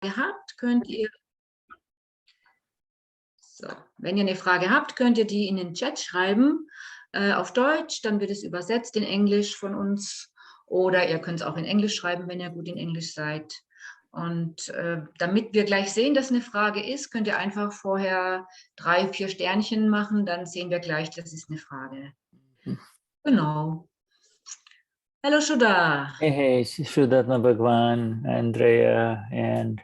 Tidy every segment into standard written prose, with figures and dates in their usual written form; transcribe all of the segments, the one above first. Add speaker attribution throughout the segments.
Speaker 1: habt, könnt ihr wenn ihr eine Frage habt, könnt ihr die in den Chat schreiben auf Deutsch, dann wird es übersetzt in Englisch von uns oder ihr könnt es auch in Englisch schreiben, wenn ihr gut in Englisch seid. Und damit wir gleich sehen, dass eine Frage ist, könnt ihr einfach vorher 3, 4 Sternchen machen, dann sehen wir gleich, das ist eine Frage. Genau. Hello, Shuddha.
Speaker 2: Hey, Vishuddhatma Bhagwan, Andrea, and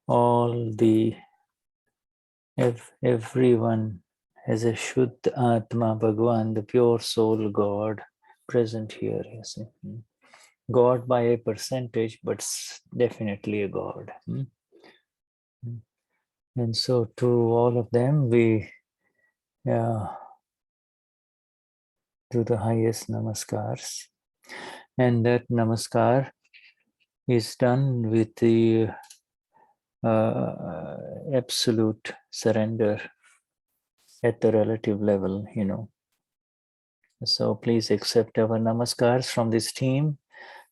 Speaker 2: all everyone has a Shuddhatma Bhagwan, the pure soul God present here. You see. God by a percentage, but definitely a God. And so to all of them, we do the highest namaskars. And that namaskar is done with the absolute surrender at the relative level, So please accept our namaskars from this team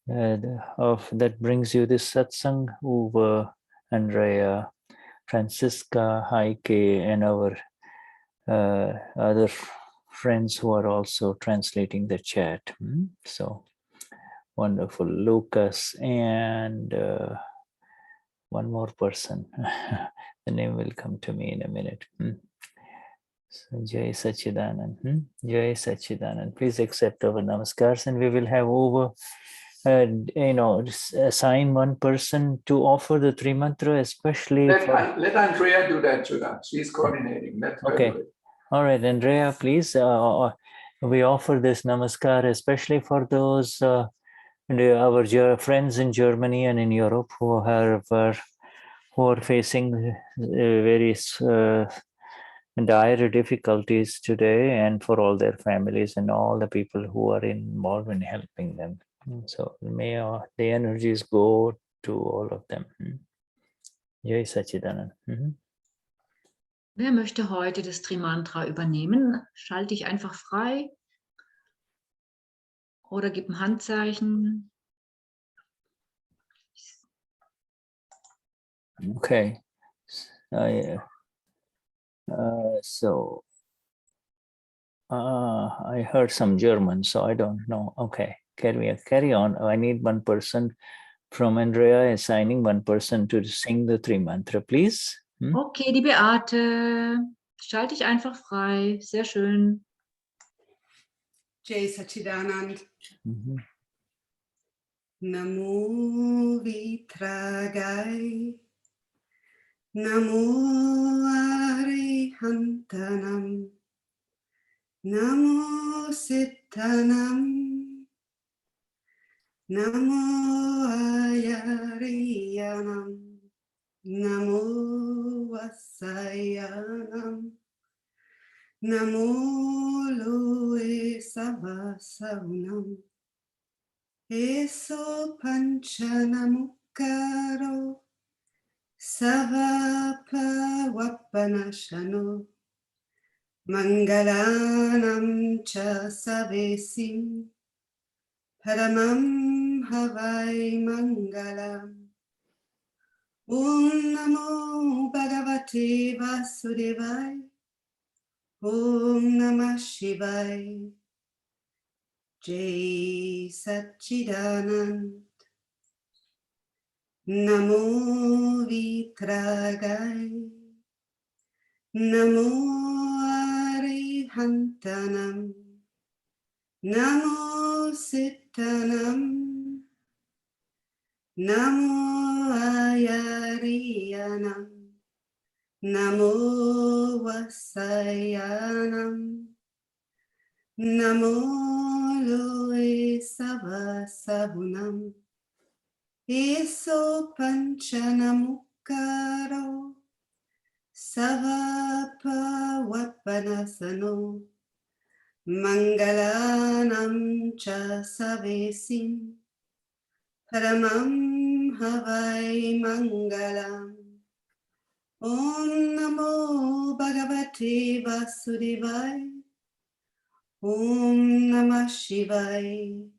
Speaker 2: that brings you this satsang, Uwe, Andrea, Francisca, Heike, and our other friends who are also translating the chat. So wonderful. Lucas and one more person. The name will come to me in a minute. So Jai Sachidanand. Jai Sachidanand. Please accept our namaskars, and we will have over assign one person to offer the three mantra, especially
Speaker 3: let Andrea do that, Shuddha. She's coordinating.
Speaker 2: Okay. All right, Andrea, please. We offer this namaskar especially for those our friends in Germany and in Europe who are facing various dire difficulties today, and for all their families and all the people who are involved in helping them. So may the energies go to all of them. Jai Sachidanand.
Speaker 1: Wer möchte heute das Trimantra übernehmen? Schalte ich einfach frei oder gib ein Handzeichen.
Speaker 2: Okay. So I heard some German, so I don't know. Okay, carry on. I need one person from Andrea assigning one person to sing the three mantra, please.
Speaker 1: Okay, die Beate. Schalte ich einfach frei. Sehr schön.
Speaker 4: Jai Sachidanand. Namo Vitragai. Namo Arihantanam. Namo Sittanam. Namo Ayariyanam. Namo Vasayanam. Namo Loe Savasaunam. Eso Panchanamukaro. Savapa Vapanashano. Mangalanam cha savesim. Paramam Havai Mangalam. Om Namo Bhagavate Vasudevaya. Om Namah Shivaya. Jai Sachidanand. Namo Vitragai. Namo Arihantanam. Namo Sittanam. Namo Ayariyanam. Namo Vasayanam. Namo Loe Savasahunam. Eso Panchanamukaro. Savapa Vapanasano. Mangalanam cha savesim. Paramam Havai Mangalam. Om Namo Bhagavate Vasudevaya. Om Namah Shivaya.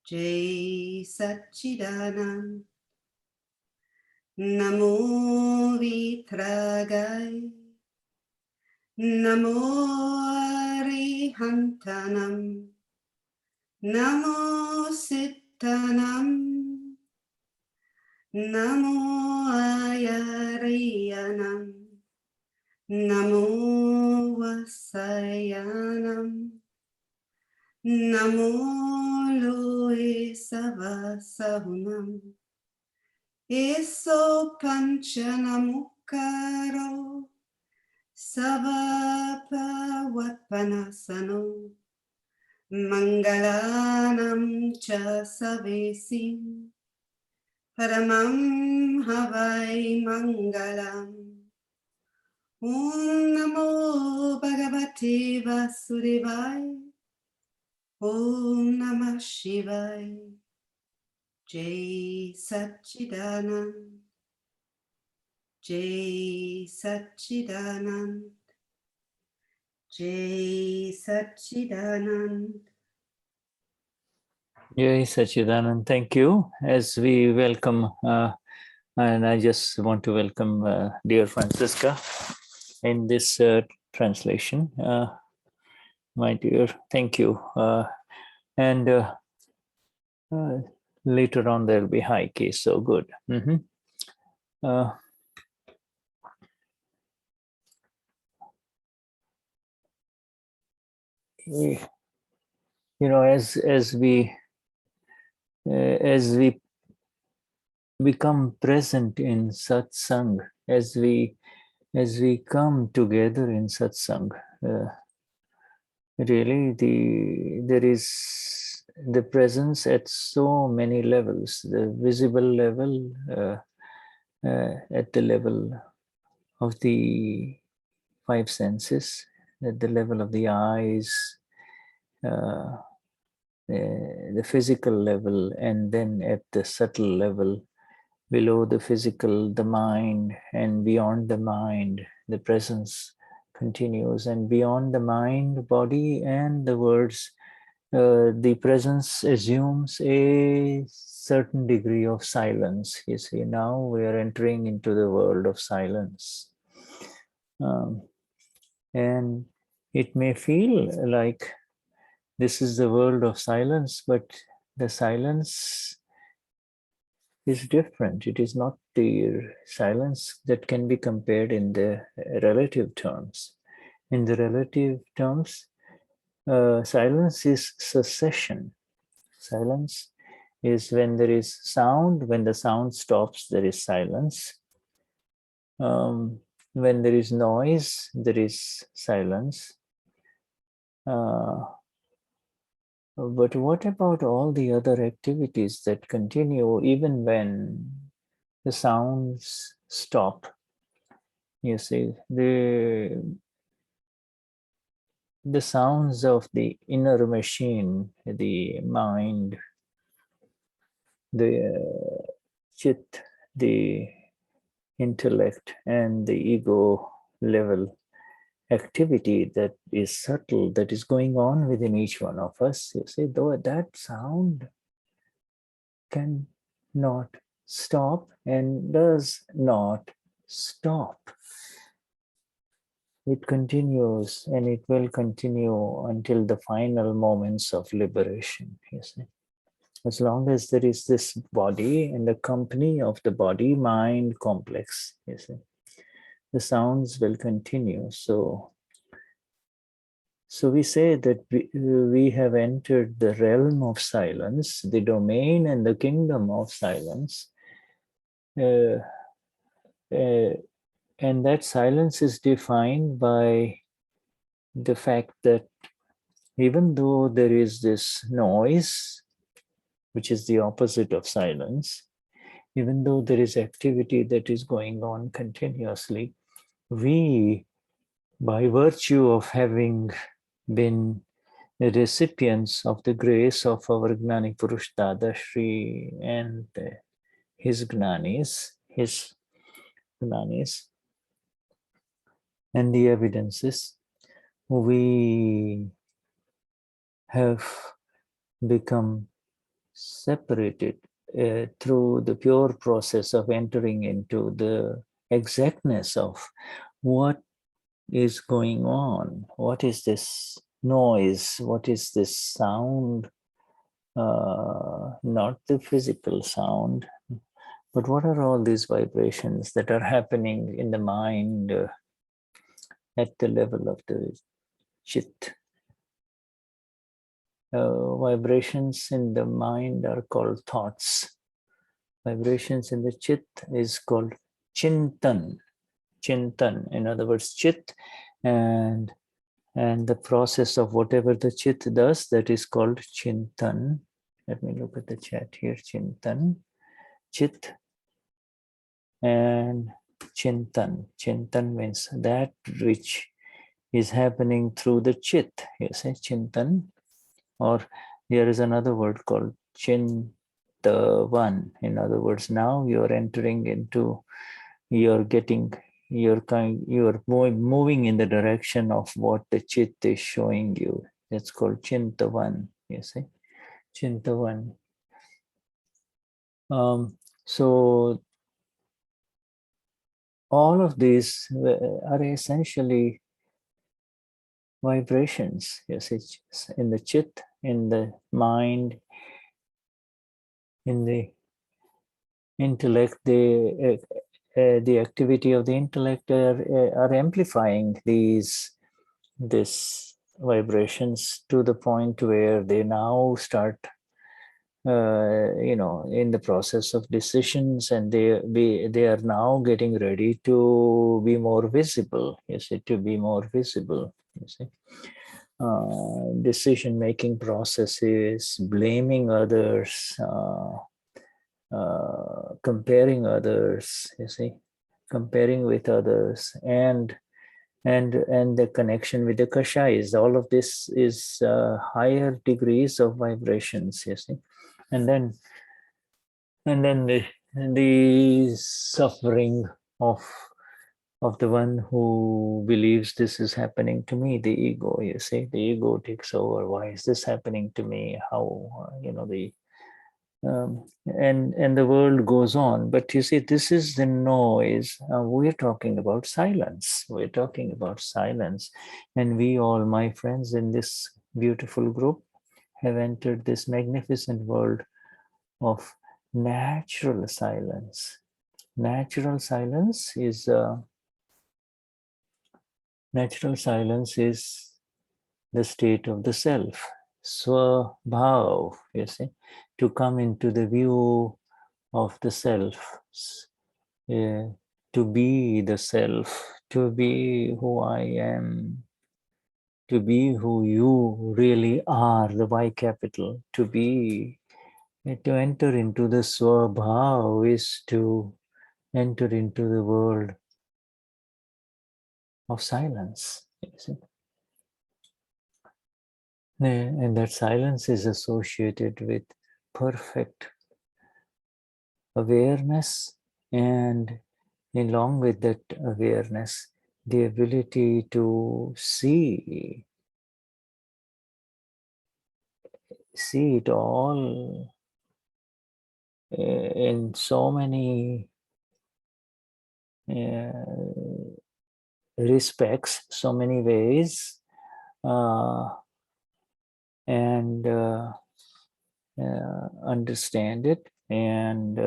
Speaker 4: Jai Sachidanand. Namo Vitragai, Namo Arihantanam, Namo Sittanam, Namo Ayariyanam, Namo Vasayanam, Namo Loe Savasahunam, Eso Panchanamukaro, Savapa Vatpanasano, Mangalanam Cha Savesim, Paramam Havai Mangalam. Om Namo Bhagavate Vasudevaya. Om Namah Shivaya. Jai Satchidanand. Jai Satchidanand. Jai Satchidanand.
Speaker 2: Jai Sachidanand, thank you. As we welcome, and I just want to welcome dear Francisca in this translation. My dear, thank you. And later on there'll be Heike, so good. You know, as we become present in satsang, as we come together in satsang, really there is the presence at so many levels, the visible level, at the level of the five senses, at the level of the eyes, the physical level, and then at the subtle level, below the physical, the mind, and beyond the mind, the presence continues, and beyond the mind, body, and the words, the presence assumes a certain degree of silence. You see, now we are entering into the world of silence. And it may feel like this is the world of silence, but the silence is different. It is not the silence that can be compared in the relative terms. In the relative terms, silence is cessation. Silence is when there is sound. When the sound stops, there is silence. When there is noise, there is silence. But what about all the other activities that continue even when the sounds stop? You see, the sounds of the inner machine, the mind, the chit, the intellect, and the ego level activity that is subtle, that is going on within each one of us. You see, though that sound cannot stop and does not stop. It continues, and it will continue until the final moments of liberation, you see. As long as there is this body and the company of the body-mind complex, you see, the sounds will continue. So we say that we have entered the realm of silence, the domain and the kingdom of silence. And that silence is defined by the fact that even though there is this noise, which is the opposite of silence, even though there is activity that is going on continuously, we, by virtue of having been the recipients of the grace of our Gnani Purush Dadashri and his Gnanis, and the evidences, we have become separated through the pure process of entering into the exactness of what is going on, what is this noise, what is this sound, not the physical sound, but what are all these vibrations that are happening in the mind at the level of the chit. Vibrations in the mind are called thoughts. Vibrations in the chit is called chintan. Chintan, in other words, chit, and the process of whatever the chit does, that is called chintan. Let me look at the chat here. Chintan, chit, and chintan. Chintan means that which is happening through the chit. You say chintan, or here is another word called chintavan. In other words, now you're entering into, you're moving in the direction of what the chit is showing you. That's called chintavan. You see, chintavan. So all of these are essentially vibrations. You see, in the chit, in the mind, in the intellect, the activity of the intellect are amplifying these vibrations to the point where they now start in the process of decisions, and they are now getting ready to be more visible. You see, to be more visible. You see, decision making processes, blaming others, comparing others. You see, comparing with others, and the connection with the kashayas. All of this is higher degrees of vibrations. You see. And then the suffering of the one who believes this is happening to me, the ego. You see, the ego takes over. Why is this happening to me? How and the world goes on. But you see, this is the noise. We're talking about silence. We're talking about silence, and we all, my friends in this beautiful group, have entered this magnificent world of natural silence. Natural silence is the state of the self, swabhav. You see, to come into the view of the self, to be the self, to be who I am, to be who you really are, the Y capital, to enter into the swabhav is to enter into the world of silence. You see? And that silence is associated with perfect awareness, and along with that awareness, the ability to see it all in so many respects, so many ways, and understand it, and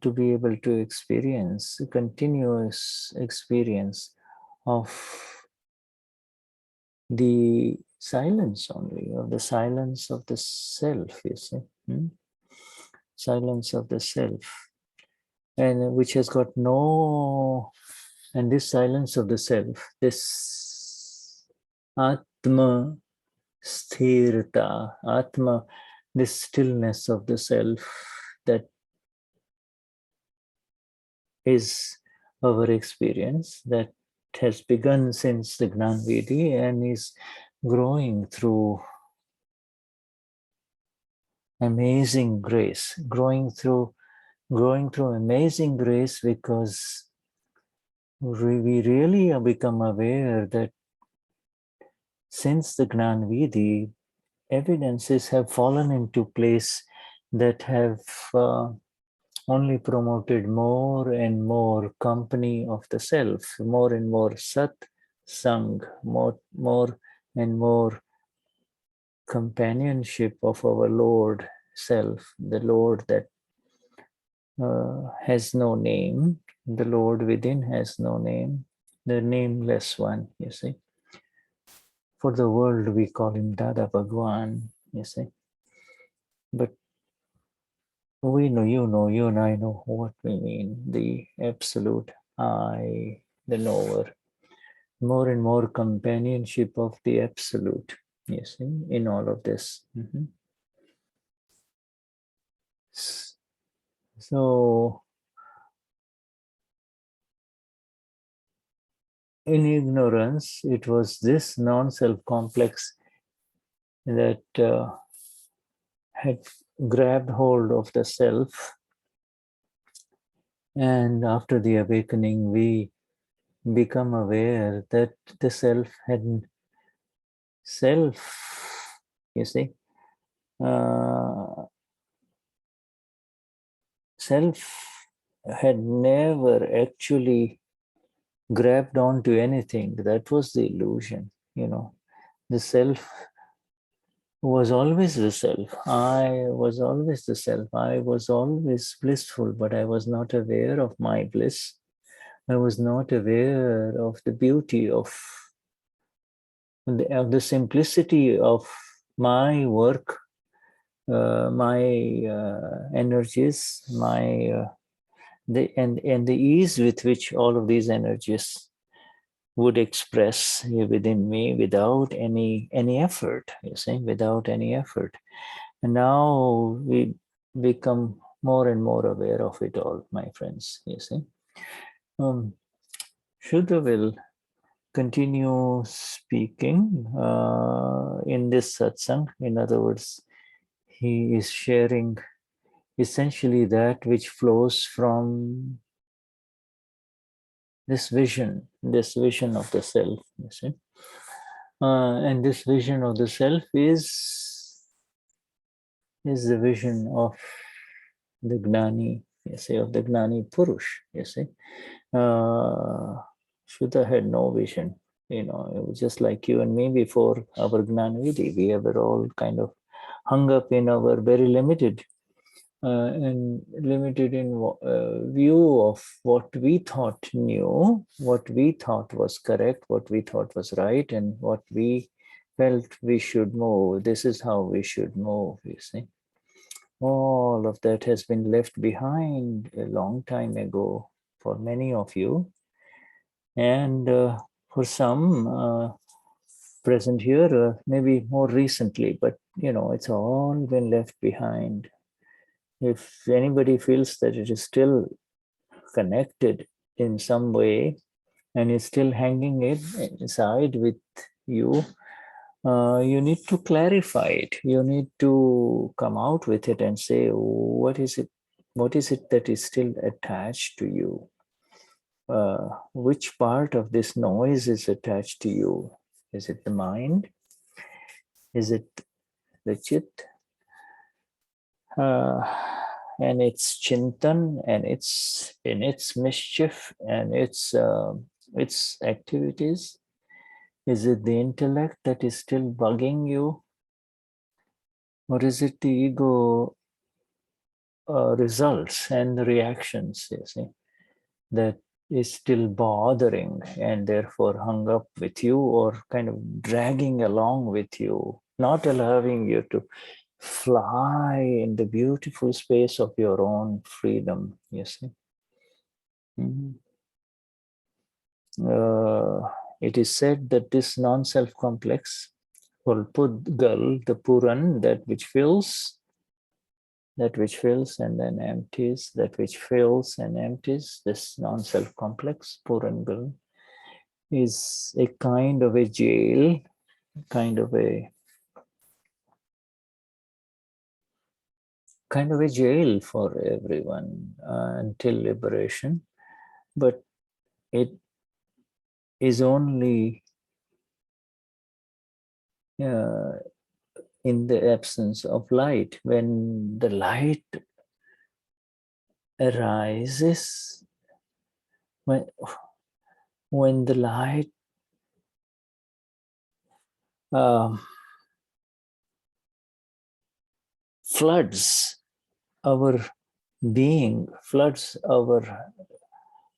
Speaker 2: to be able to experience a continuous experience of the silence only, of the silence of the self, you see. Silence of the self, and which has got no, and this silence of the self, this Atma Sthirta, Atma, this stillness of the self, that is our experience, that has begun since the Gnani and is growing through amazing grace, growing through amazing grace, because we really have become aware that since the Gnani, evidences have fallen into place that have only promoted more and more company of the self, more and more Satsang, more and more companionship of our Lord self, the Lord that has no name, the Lord within has no name, the nameless one, you see. For the world, we call him Dada Bhagwan, you see. But we know, you and I know what we mean, the absolute I, the knower. More and more companionship of the absolute, you see, in all of this. So, in ignorance, it was this non-self complex that had grabbed hold of the self. And after the awakening, we become aware that the self hadn't you see, self had never actually grabbed onto anything. That was the illusion, you know. The self was always the self. I was always the self. I was always blissful, but I was not aware of my bliss. I was not aware of the beauty of the simplicity of my work, my energies, my and the ease with which all of these energies would express within me without any effort, you see, without any effort. And now we become more and more aware of it all, my friends, you see. Shuddha will continue speaking in this satsang. In other words, he is sharing essentially that which flows from this vision of the self, you see. And this vision of the self is the vision of the Gnani, you see, of the Gnani Purush, you see. Shuddha had no vision, you know, it was just like you and me before our Gnanavidi. We were all kind of hung up in our very limited and limited in view of what we thought knew, what we thought was correct, what we thought was right, and what we felt we should move. This is how we should move, you see. All of that has been left behind a long time ago for many of you. And for some present here, maybe more recently, but you know, it's all been left behind. If anybody feels that it is still connected in some way and is still hanging it inside with you, you need to clarify it. You need to come out with it and say, what is it? What is it that is still attached to you? Which part of this noise is attached to you? Is it the mind? Is it the chit? And its chintan and its mischief and its activities? Is it the intellect that is still bugging you? Or is it the ego results and the reactions, you see, that is still bothering and therefore hung up with you or kind of dragging along with you, not allowing you to fly in the beautiful space of your own freedom, you see. It is said that this non-self complex, called Pudgal, the Puran, that which fills and then empties, that which fills and empties, this non-self complex, Purangal, is a kind of a jail, kind of a jail for everyone until liberation. But it is only in the absence of light. When the light arises, when the light floods our being, floods our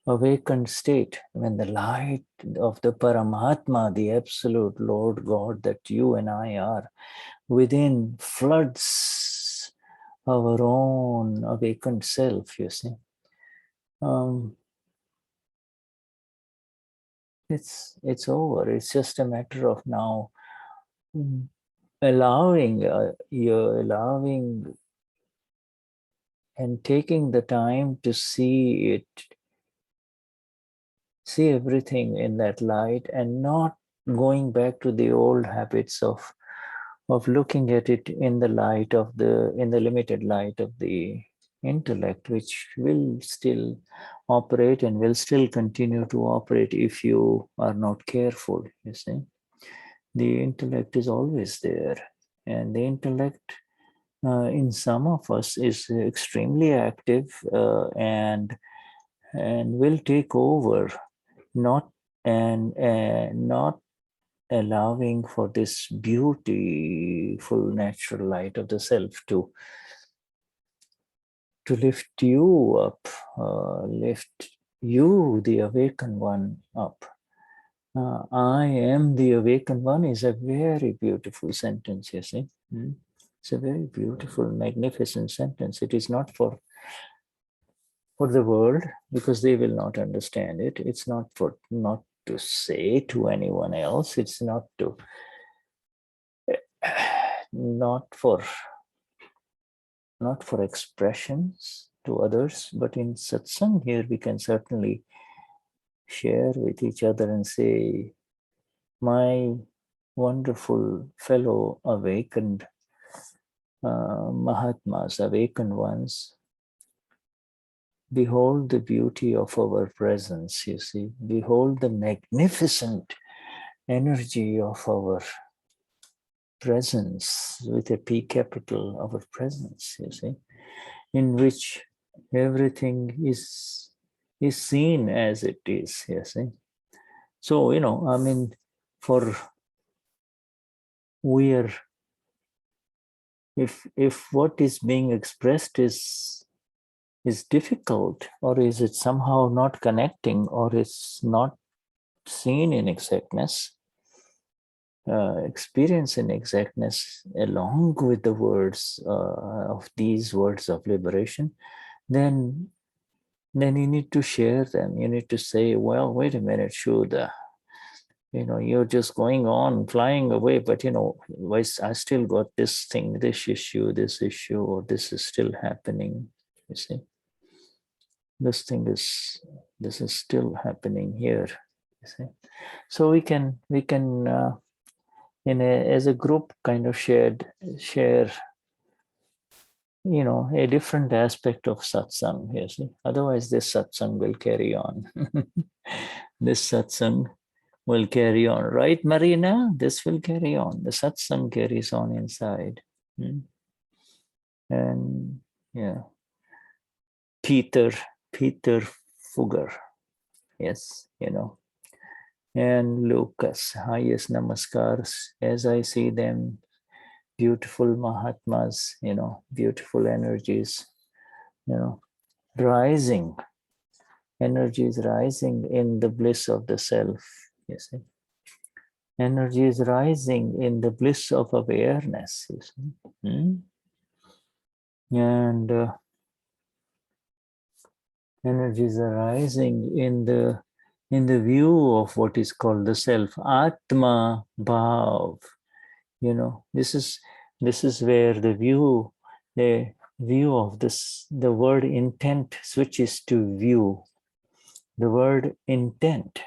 Speaker 2: awakened state, when the light of the Paramatma, the absolute Lord God that you and I are within, floods our own awakened self, you see. It's over. It's just a matter of now allowing and taking the time to see it, see everything in that light, and not going back to the old habits of looking at it in the light of in the limited light of the intellect, which will still operate and will still continue to operate if you are not careful, you see. The intellect is always there, and the intellect in some of us is extremely active and will take over, not allowing for this beautiful natural light of the self to lift you up, lift you, the awakened one, up. I am the awakened one is a very beautiful sentence, you see. It's a very beautiful, magnificent sentence. It is not for the world, because they will not understand it. It's not to say to anyone else. It's not for expressions to others, but in satsang here we can certainly share with each other and say, my wonderful fellow awakened Mahatmas, awakened ones, behold the beauty of our presence, you see. Behold the magnificent energy of our presence, with a P capital, our presence, you see, in which everything is seen as it is, you see. So, you know, I mean, if what is being expressed is difficult, or is it somehow not connecting, or it's not seen in exactness, experience in exactness, along with the words of these words of liberation, then you need to share them. You need to say, well, wait a minute, Shuddha, you know, you're just going on, flying away, but you know, I still got this thing, this issue, or this is still happening, you see. This is still happening here, you see. So we can as a group kind of share, you know, a different aspect of satsang, you see. Otherwise this satsang will carry on. This satsang will carry on, right, Marina? This will carry on. The satsang carries on inside. And yeah, Peter Fugger, yes, you know, and Lucas, highest namaskars as I see them. Beautiful Mahatmas, you know, beautiful energies, you know, rising, energies rising in the bliss of the self, you see. Energy is rising in the bliss of awareness, you see. And energies are rising in the view of what is called the self, Atma Bhav. You know, this is where the view of this, the word intent switches to view. The word intent.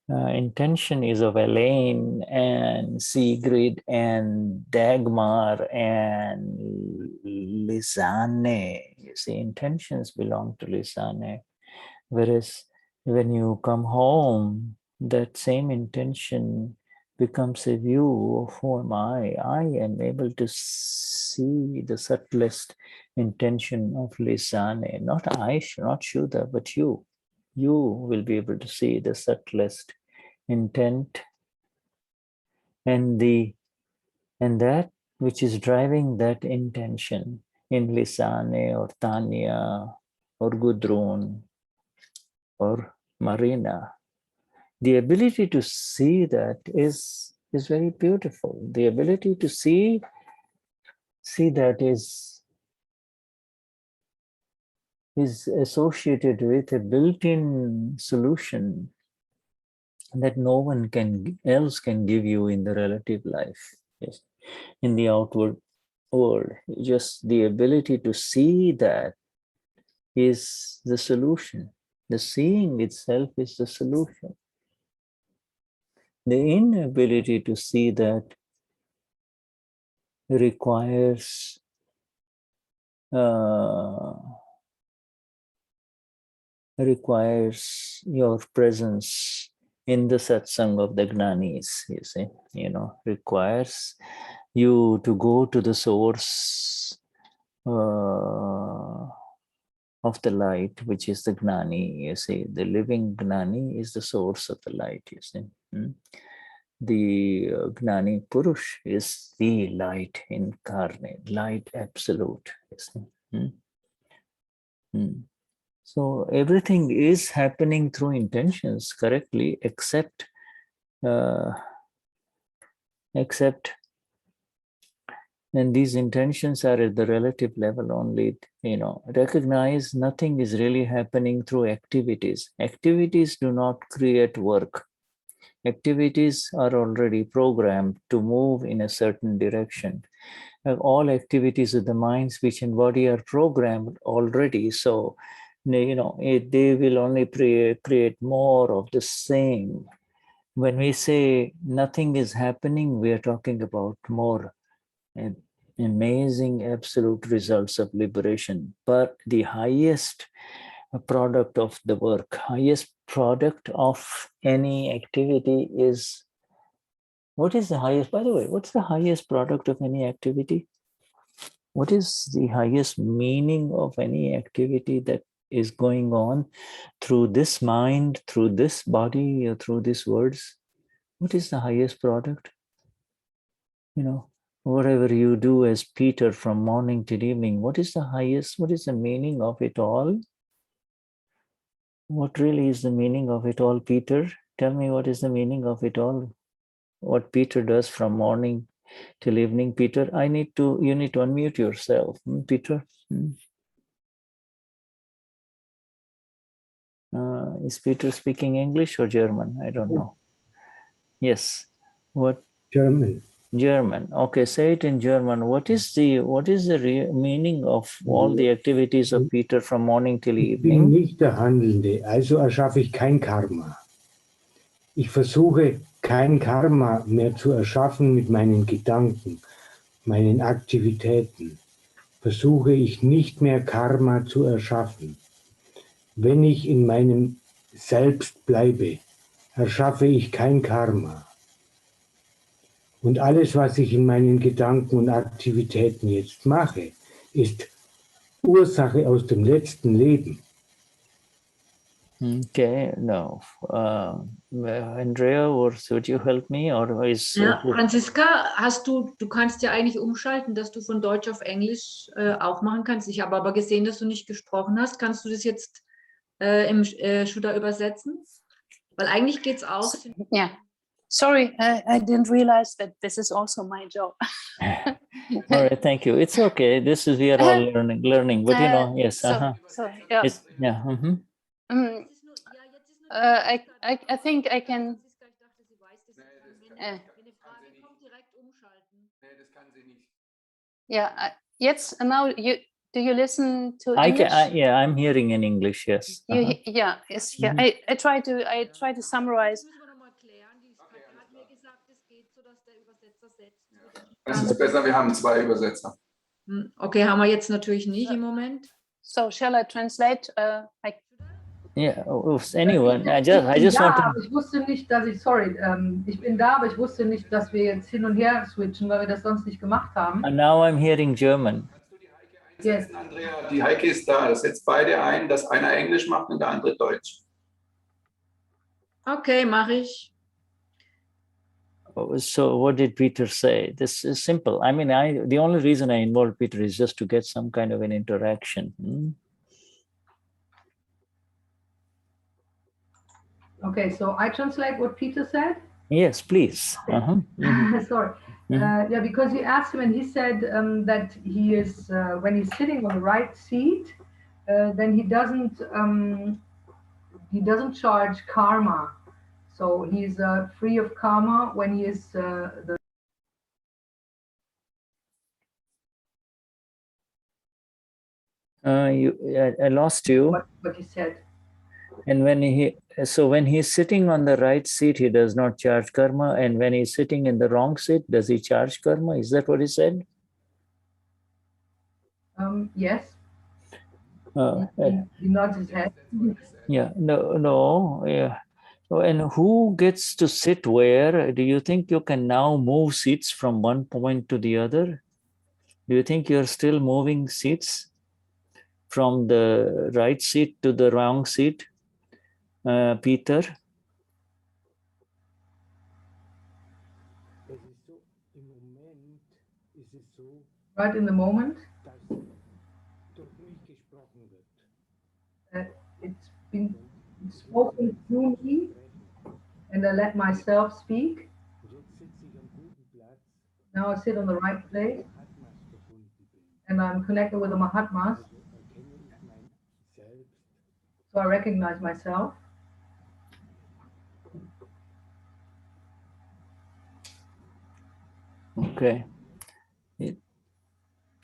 Speaker 2: Intention is of Elaine and Sigrid and Dagmar and Lisanne. You see, intentions belong to Lisanne. Whereas when you come home, that same intention becomes a view of who am I. I am able to see the subtlest intention of Lisane. Not I, not Shuddha, but you. You will be able to see the subtlest intent and that which is driving that intention in Lisane or Tanya or Gudrun or Marina. The ability to see that is very beautiful. The ability to see that is associated with a built-in solution that no one else can give you in the relative life. Yes, in the outward world, just the ability to see that is the solution. The seeing itself is the solution. The inability to see that requires your presence in the satsang of the Gnanis, you see, requires you to go to the source of the light, which is the Gnani, you see. The living Gnani is the source of the light, you see. The Gnani Purush is the light incarnate, light absolute, you see. So everything is happening through intentions correctly, except and these intentions are at the relative level only. Recognize nothing is really happening through activities. Activities do not create work. Activities are already programmed to move in a certain direction. All activities of the mind, speech, and body are programmed already. So, they will only create more of the same. When we say nothing is happening, we are talking about more amazing absolute results of liberation. But the highest product of the work, highest product of any activity is, what is the highest, by the way, what's the highest product of any activity? What is the highest meaning of any activity that is going on through this mind, through this body, or through these words? What is the highest product? Whatever you do as Peter from morning till evening, what is the highest, what is the meaning of it all? What really is the meaning of it all, Peter? Tell me, what is the meaning of it all? What Peter does from morning till evening. Peter, you need to unmute yourself. Peter? Is Peter speaking English or German? I don't know. Yes. What?
Speaker 5: German.
Speaker 2: German. Okay, say it in German. What is the meaning of all the activities of Peter from morning till evening?
Speaker 5: Ich bin nicht der Handelnde, also erschaffe ich kein Karma. Ich versuche kein Karma mehr zu erschaffen mit meinen Gedanken, meinen Aktivitäten. Versuche ich nicht mehr Karma zu erschaffen. Wenn ich in meinem Selbst bleibe, erschaffe ich kein Karma. Und alles, was ich in meinen Gedanken und Aktivitäten jetzt mache, ist Ursache aus dem letzten Leben.
Speaker 2: Okay, no. Andrea, would you help me? Or is,
Speaker 1: ja, Franziska, du kannst ja eigentlich umschalten, dass du von Deutsch auf Englisch auch machen kannst. Ich habe aber gesehen, dass du nicht gesprochen hast. Kannst du das jetzt im Shuddha übersetzen? Weil eigentlich geht es auch.
Speaker 6: Yeah. Sorry, I didn't realize that this is also my job.
Speaker 2: All right, thank you. It's okay. We are all learning. But yes.
Speaker 6: So yeah.
Speaker 2: Yeah.
Speaker 6: I think I can. Yeah. Jetzt now do you listen to English?
Speaker 2: I'm hearing in English. Yes.
Speaker 6: Yeah. Yes. Yeah. I try to summarize.
Speaker 3: Es ist besser, wir haben 2 Übersetzer.
Speaker 1: Okay, haben wir jetzt natürlich nicht im Moment.
Speaker 6: So shall I translate?
Speaker 2: Yeah, anyone. I just want to.
Speaker 7: Ich wusste nicht, dass ich, sorry, ich bin da, aber ich wusste nicht, dass wir jetzt hin und her switchen, weil wir das sonst nicht gemacht haben.
Speaker 2: And now I'm hearing German.
Speaker 7: Yes.
Speaker 3: Andrea, die Heike ist da. Das setzt beide ein, dass einer Englisch macht und der andere Deutsch.
Speaker 1: Okay, mache ich.
Speaker 2: So what did Peter say? This is simple. I mean, the only reason I involved Peter is just to get some kind of an interaction.
Speaker 7: Okay, so I translate what Peter said.
Speaker 2: Yes, please.
Speaker 7: Sorry. Yeah, because you asked him and he said that he is, when he's sitting on the right seat, then he doesn't charge karma. So he's free of karma when he is
Speaker 2: I lost you.
Speaker 7: What he said.
Speaker 2: And when he's sitting on the right seat, he does not charge karma. And when he's sitting in the wrong seat, does he charge karma? Is that what he said?
Speaker 7: Yes. He nods his head.
Speaker 2: Yeah. No. Yeah. And who gets to sit where? Do you think you can now move seats from one point to the other? Do you think you're still moving seats from the right seat to the wrong seat, Peter?
Speaker 7: Right in the moment. It's been spoken through me, and I let myself speak. Now I sit on the right place, and I'm connected with the Mahatmas. So I recognize myself.
Speaker 2: Okay.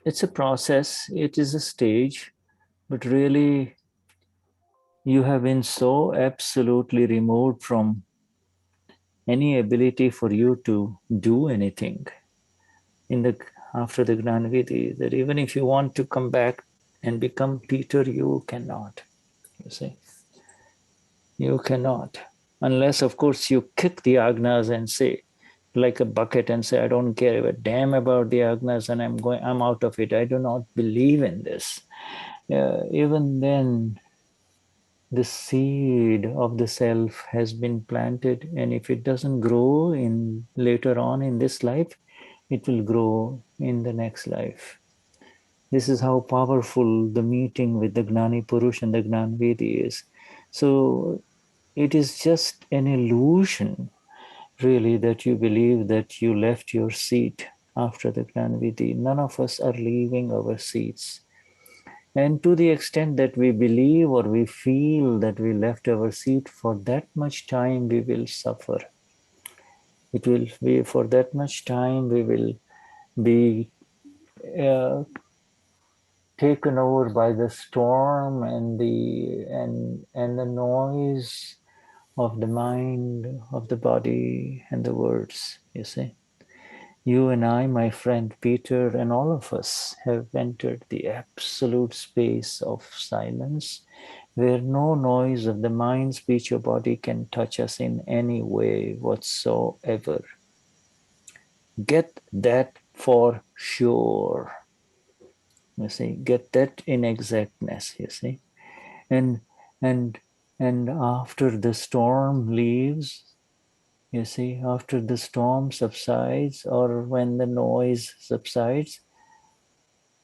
Speaker 2: It's a process, it is a stage, but really you have been so absolutely removed from any ability for you to do anything after the Gnani Vidhi, that even if you want to come back and become Peter, you cannot. You see, you cannot, unless of course you kick the agnas and say, like a bucket, and say, I don't care a damn about the agnas, and I'm out of it. I do not believe in this. Even then, the seed of the self has been planted, and if it doesn't grow in later on in this life, it will grow in the next life. This is how powerful the meeting with the Gnani Purush and the Gnani Vidhi is. So it is just an illusion, really, that you believe that you left your seat after the Gnani Vidhi. None of us are leaving our seats. And to the extent that we believe or we feel that we left our seat, for that much time we will suffer. It will be for that much time we will be taken over by the storm and the noise of the mind, of the body, and the words, you see. You and I, my friend Peter, and all of us have entered the absolute space of silence, where no noise of the mind, speech, or body can touch us in any way whatsoever. Get that for sure. You see, get that in exactness, you see. And after the storm leaves, you see, after the storm subsides, or when the noise subsides,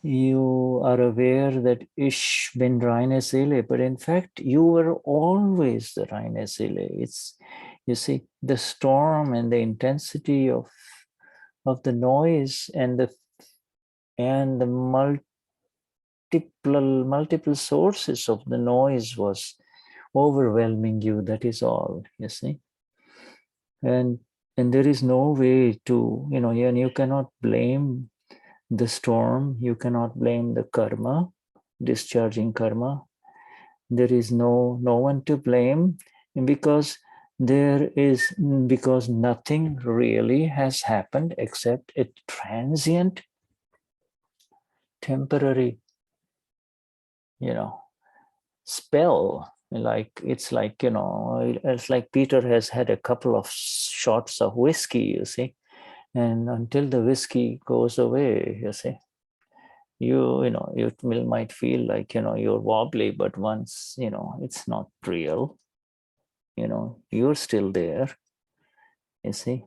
Speaker 2: you are aware that Ish bin Reine Seele, but in fact, you were always the Reine Seele. It's, you see, the storm and the intensity of the noise and the multiple sources of the noise was overwhelming you. That is all, you see. And there is no way to, and you cannot blame the storm, you cannot blame the karma, discharging karma. There is no one to blame, because nothing really has happened except a transient, temporary, spell Like it's like, you know, it's like Peter has had a couple of shots of whiskey, you see, and until the whiskey goes away, you see, you know, you might feel like, you know, you're wobbly, but once, you know, it's not real, you know, you're still there, you see.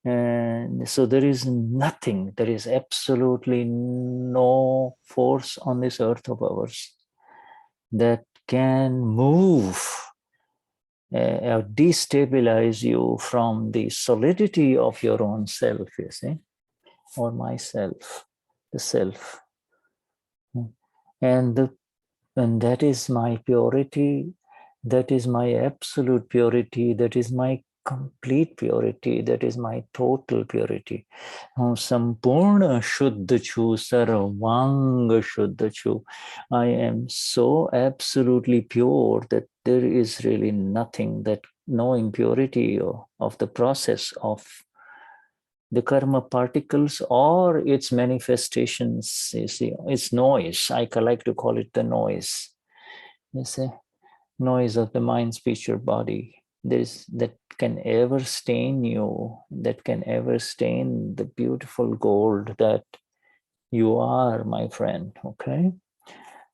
Speaker 2: And so there is nothing, there is absolutely no force on this earth of ours that can move or destabilize you from the solidity of your own self, you see, or myself, the self. And that is my purity, that is my absolute purity, that is my complete purity, that is my total purity. Sampurna Shuddha Chu, Sarvanga Shuddha Chu. I am so absolutely pure that there is really nothing, that no impurity of the process of the karma particles or its manifestations, you see, its noise. I like to call it the noise. You see, noise of the mind, speech, or body. That can ever stain you, that can ever stain the beautiful gold that you are, my friend. Okay.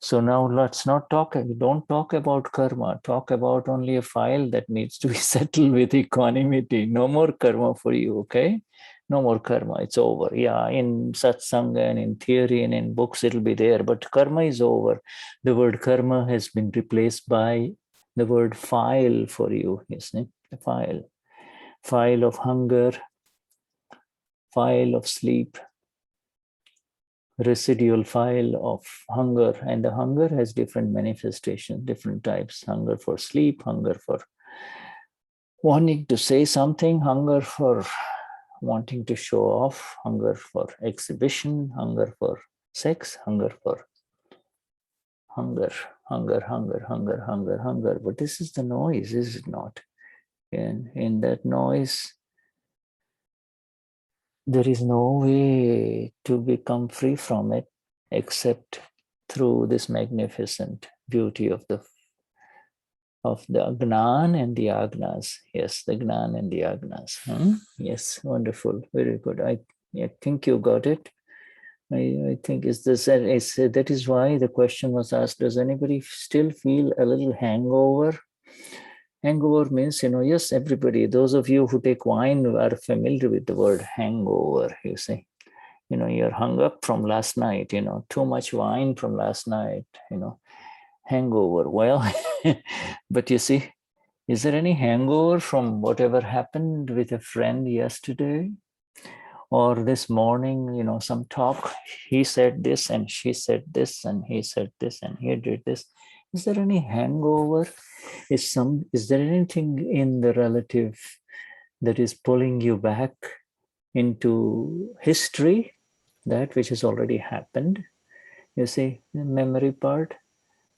Speaker 2: So now let's not don't talk about karma, talk about only a file that needs to be settled with equanimity. No more karma for you, okay? No more karma, it's over. Yeah, in satsang and in theory and in books, it'll be there, but karma is over. The word karma has been replaced by the word file for you, you see, the file. File of hunger, file of sleep, residual file of hunger, and the hunger has different manifestations, different types. Hunger for sleep, hunger for wanting to say something, hunger for wanting to show off, hunger for exhibition, hunger for sex, hunger for hunger. But this is the noise, is it not? And in that noise, there is no way to become free from it except through this magnificent beauty of the Gnan and the Agnas. Yes, the Gnan and the Agnas. Yes, wonderful, very good. I think you got it. I think that is why the question was asked, does anybody still feel a little hangover? Hangover means, you know, yes, everybody, those of you who take wine are familiar with the word hangover, you see. You know, you're hung up from last night, you know, too much wine from last night, you know, hangover. Well, but you see, is there any hangover from whatever happened with a friend yesterday? Or this morning, you know, some talk, he said this and she said this and he said this and he did this. Is there any hangover? Is there anything in the relative that is pulling you back into history, that which has already happened? You see, the memory part,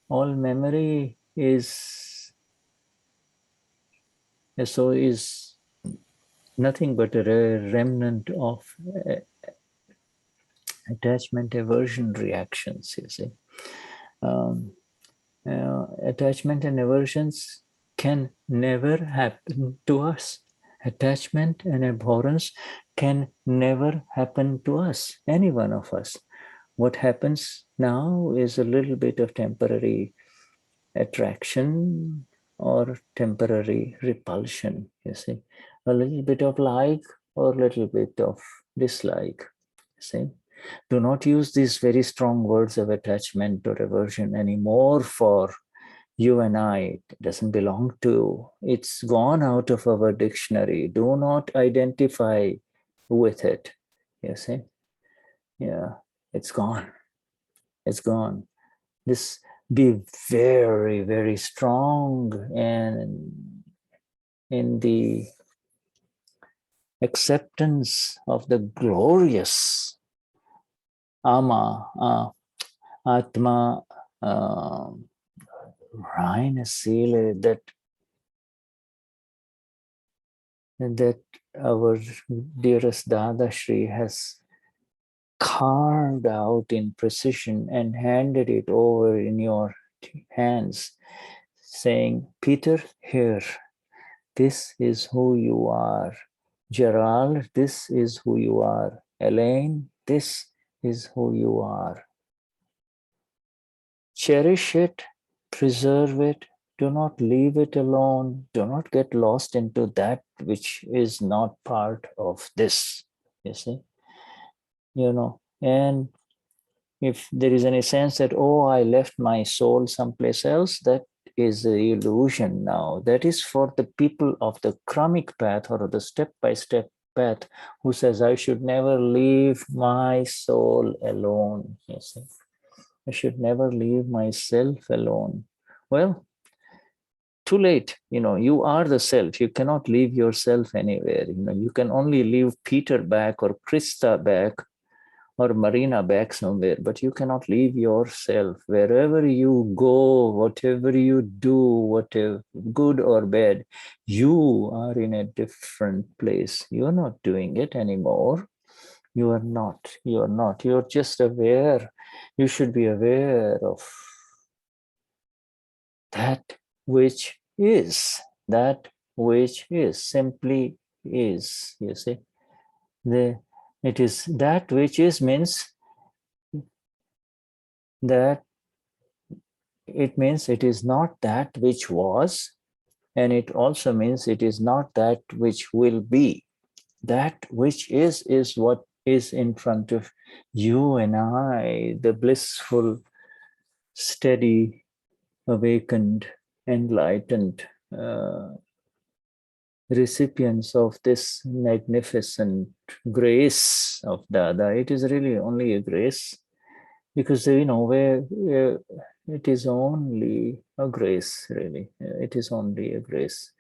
Speaker 2: all memory is nothing but a remnant of attachment aversion reactions, you see. Attachment and aversions can never happen to us. Attachment and abhorrence can never happen to us, any one of us. What happens now is a little bit of temporary attraction or temporary repulsion, you see. A little bit of like or a little bit of dislike, you see. Do not use these very strong words of attachment or aversion anymore for you and I. It doesn't belong to, it's gone out of our dictionary. Do not identify with it, you see. Yeah, it's gone. It's gone. This, be very, very strong and in the acceptance of the glorious Atma, reine Seele, that our dearest Dadashri has carved out in precision and handed it over in your hands. saying, Peter, here, this is who you are. Gerald, this is who you are. Elaine, this is who you are. Cherish it, preserve it, do not leave it alone, do not get lost into that which is not part of this, you see. And if there is any sense that, oh, I left my soul someplace else, that is the illusion now. That is for the people of the karmic path or the step-by-step path who says, I should never leave my soul alone, you see. I should never leave myself alone. Well, too late. You are the self. You cannot leave yourself anywhere. You can only leave Peter back or Krista back or Marina back somewhere, but you cannot leave yourself. Wherever you go, whatever you do, whatever good or bad, you are in a different place. You're not doing it anymore. You are not. You're just aware. You should be aware of that which is. That which is simply is. You see, it is that which is means that it means it is not that which was, and it also means it is not that which will be. That which is what is in front of you and I, the blissful, steady, awakened, enlightened recipients of this magnificent grace of Dada. It is really only a grace, because where it is only a grace, really. It is only a grace.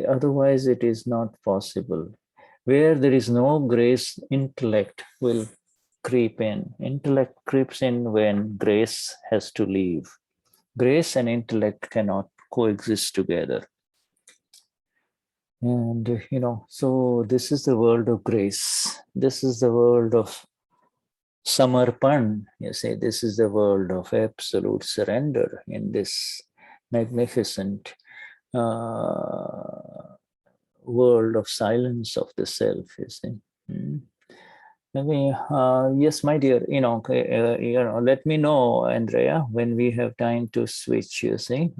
Speaker 2: Otherwise, it is not possible. Where there is no grace, intellect will creep in. Intellect creeps in when grace has to leave. Grace and intellect cannot coexist together. And, so this is the world of grace. This is the world of Samarpan. You say, this is the world of absolute surrender in this magnificent world of silence of the self, you see. Yes, my dear, let me know, Andrea, when we have time to switch, you see.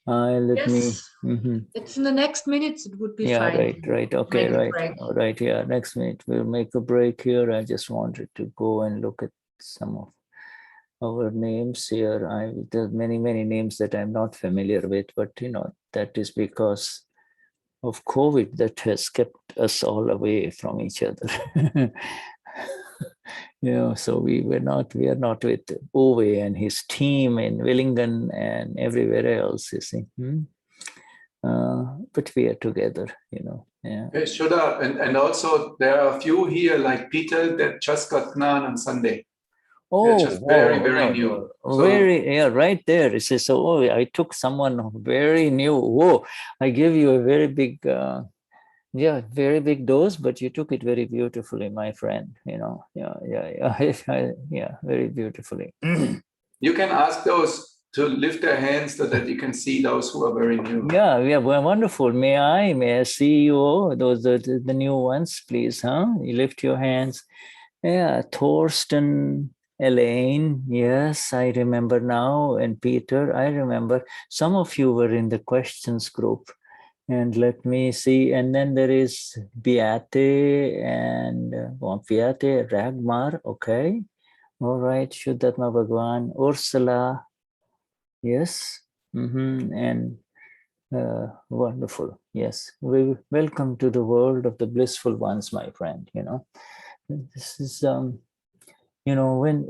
Speaker 1: Yes, it's in the next minutes. It would be fine.
Speaker 2: Right. Okay, right. All right, yeah, next minute. We'll make a break here. I just wanted to go and look at some of our names here. There's many names that I'm not familiar with, but, that is because of COVID that has kept us all away from each other. So we are not with Ove and his team in Willingen and everywhere else, you see. But we are together, Yeah.
Speaker 3: Okay, Shuddha, and also there are a few here like Peter that just got Gnan on Sunday. They're just very new.
Speaker 2: Right there. It says, I took someone very new. Whoa, I gave you a very big, very big dose, but you took it very beautifully, my friend. Yeah, very beautifully.
Speaker 3: You can ask those to lift their hands so that you can see those who are very new.
Speaker 2: Yeah, well, wonderful. May I see you, those the new ones, please, huh? You lift your hands. Yeah, Thorsten, Elaine, yes, I remember now, and Peter, I remember. Some of you were in the questions group. And let me see, and then there is Beate and Beate, Ragmar, okay. All right, Shuddhatma Bhagwan, Ursula, yes, and wonderful, yes. Welcome to the world of the blissful ones, my friend, This is, when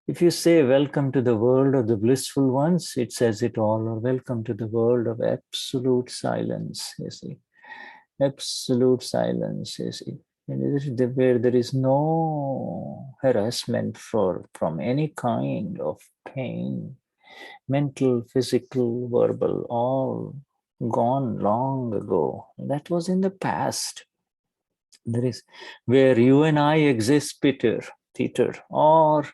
Speaker 2: if you say welcome to the world of the blissful ones, it says it all, or welcome to the world of absolute silence, you see. Absolute silence, you see. And where there is no harassment from any kind of pain, mental, physical, verbal, all gone long ago. That was in the past. There is where you and I exist, Peter, or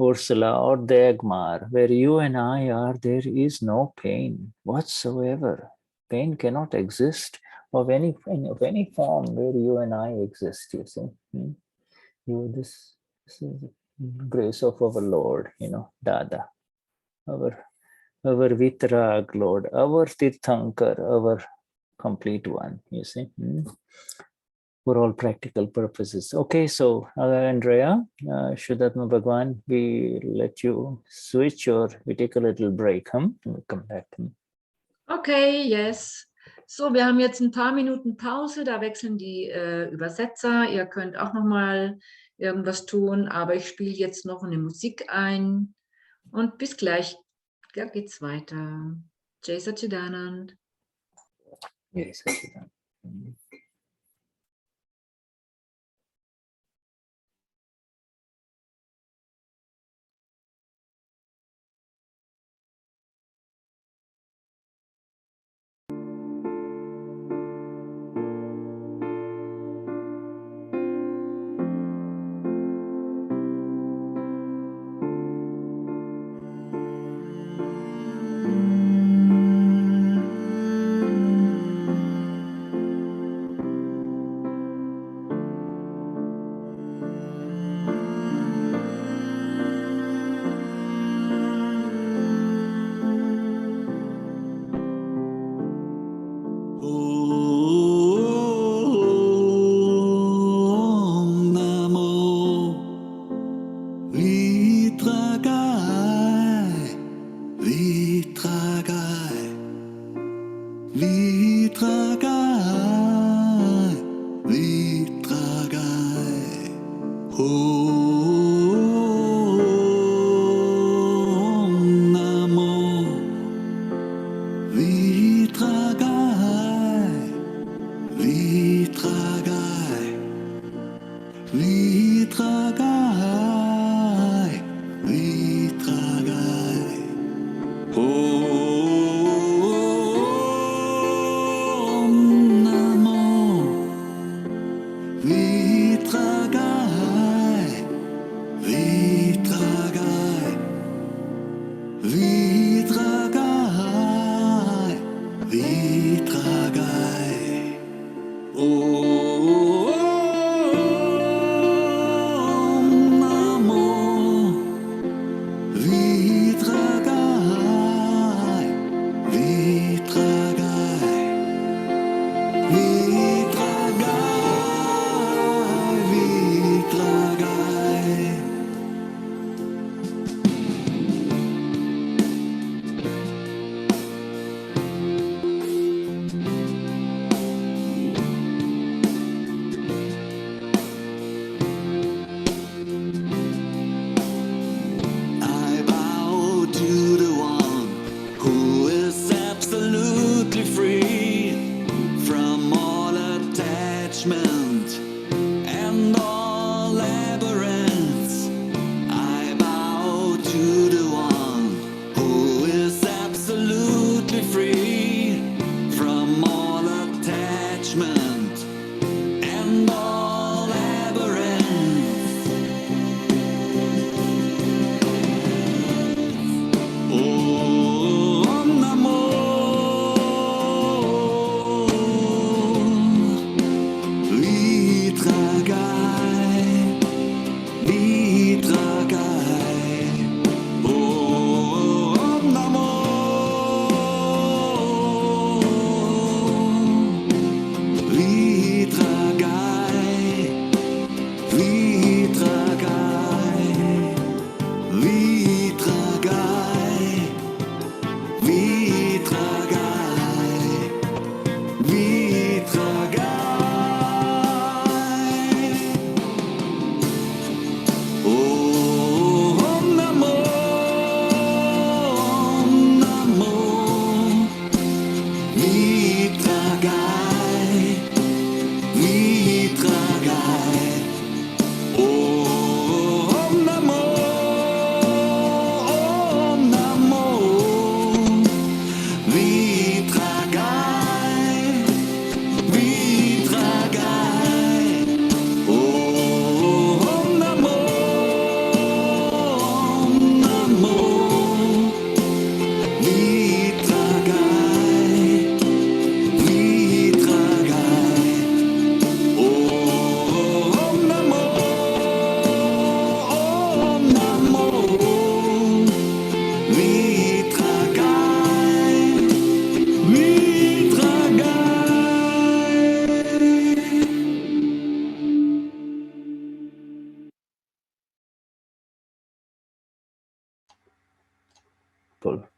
Speaker 2: Ursula or Dagmar, where you and I are, there is no pain whatsoever. Pain cannot exist of any form where you and I exist, you see. This is the grace of our Lord, Dada, our Vitrag Lord, our Tirthankar, our complete one, you see. For all practical purposes. Okay, so Andrea, Shuddhatma Bhagwan, we let you switch or we take a little break, We'll come back.
Speaker 1: Okay, yes. So, wir haben jetzt ein paar Minuten Pause, da wechseln die Übersetzer. Ihr könnt auch noch mal irgendwas tun, aber ich spiele jetzt noch eine Musik ein und bis gleich. Da geht's weiter. Jai Satchidanand.
Speaker 2: Jai Satchidanand.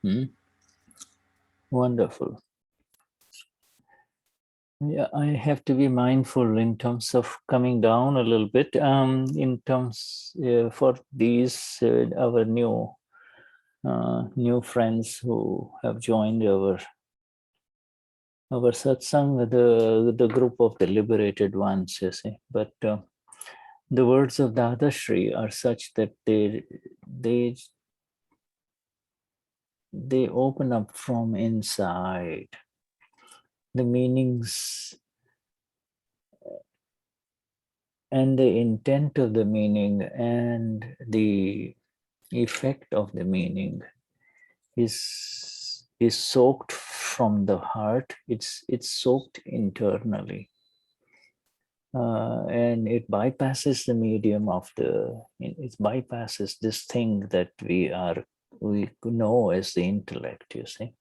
Speaker 2: Wonderful. Wonderful. Yeah, I have to be mindful in terms of coming down a little bit. In terms for these our new friends who have joined our satsang, the group of the liberated ones, you see. But the words of Dadashri are such that they open up from inside. The meanings and the intent of the meaning and the effect of the meaning is soaked from the heart. It's soaked internally, and it bypasses the medium of it bypasses this thing that we know as the intellect, you see.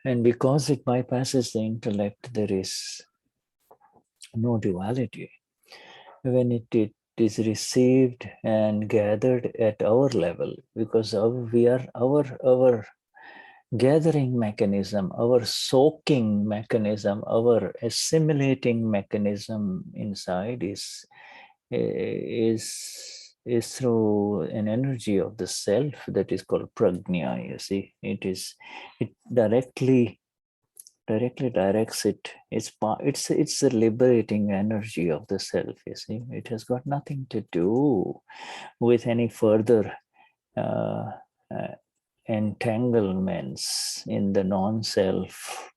Speaker 2: And because it bypasses the intellect, there is no duality. When it is received and gathered at our level, because our gathering mechanism, our soaking mechanism, our assimilating mechanism inside is through an energy of the self that is called prajna. You see, it directly directs it. It's the liberating energy of the self. You see, it has got nothing to do with any further entanglements in the non-self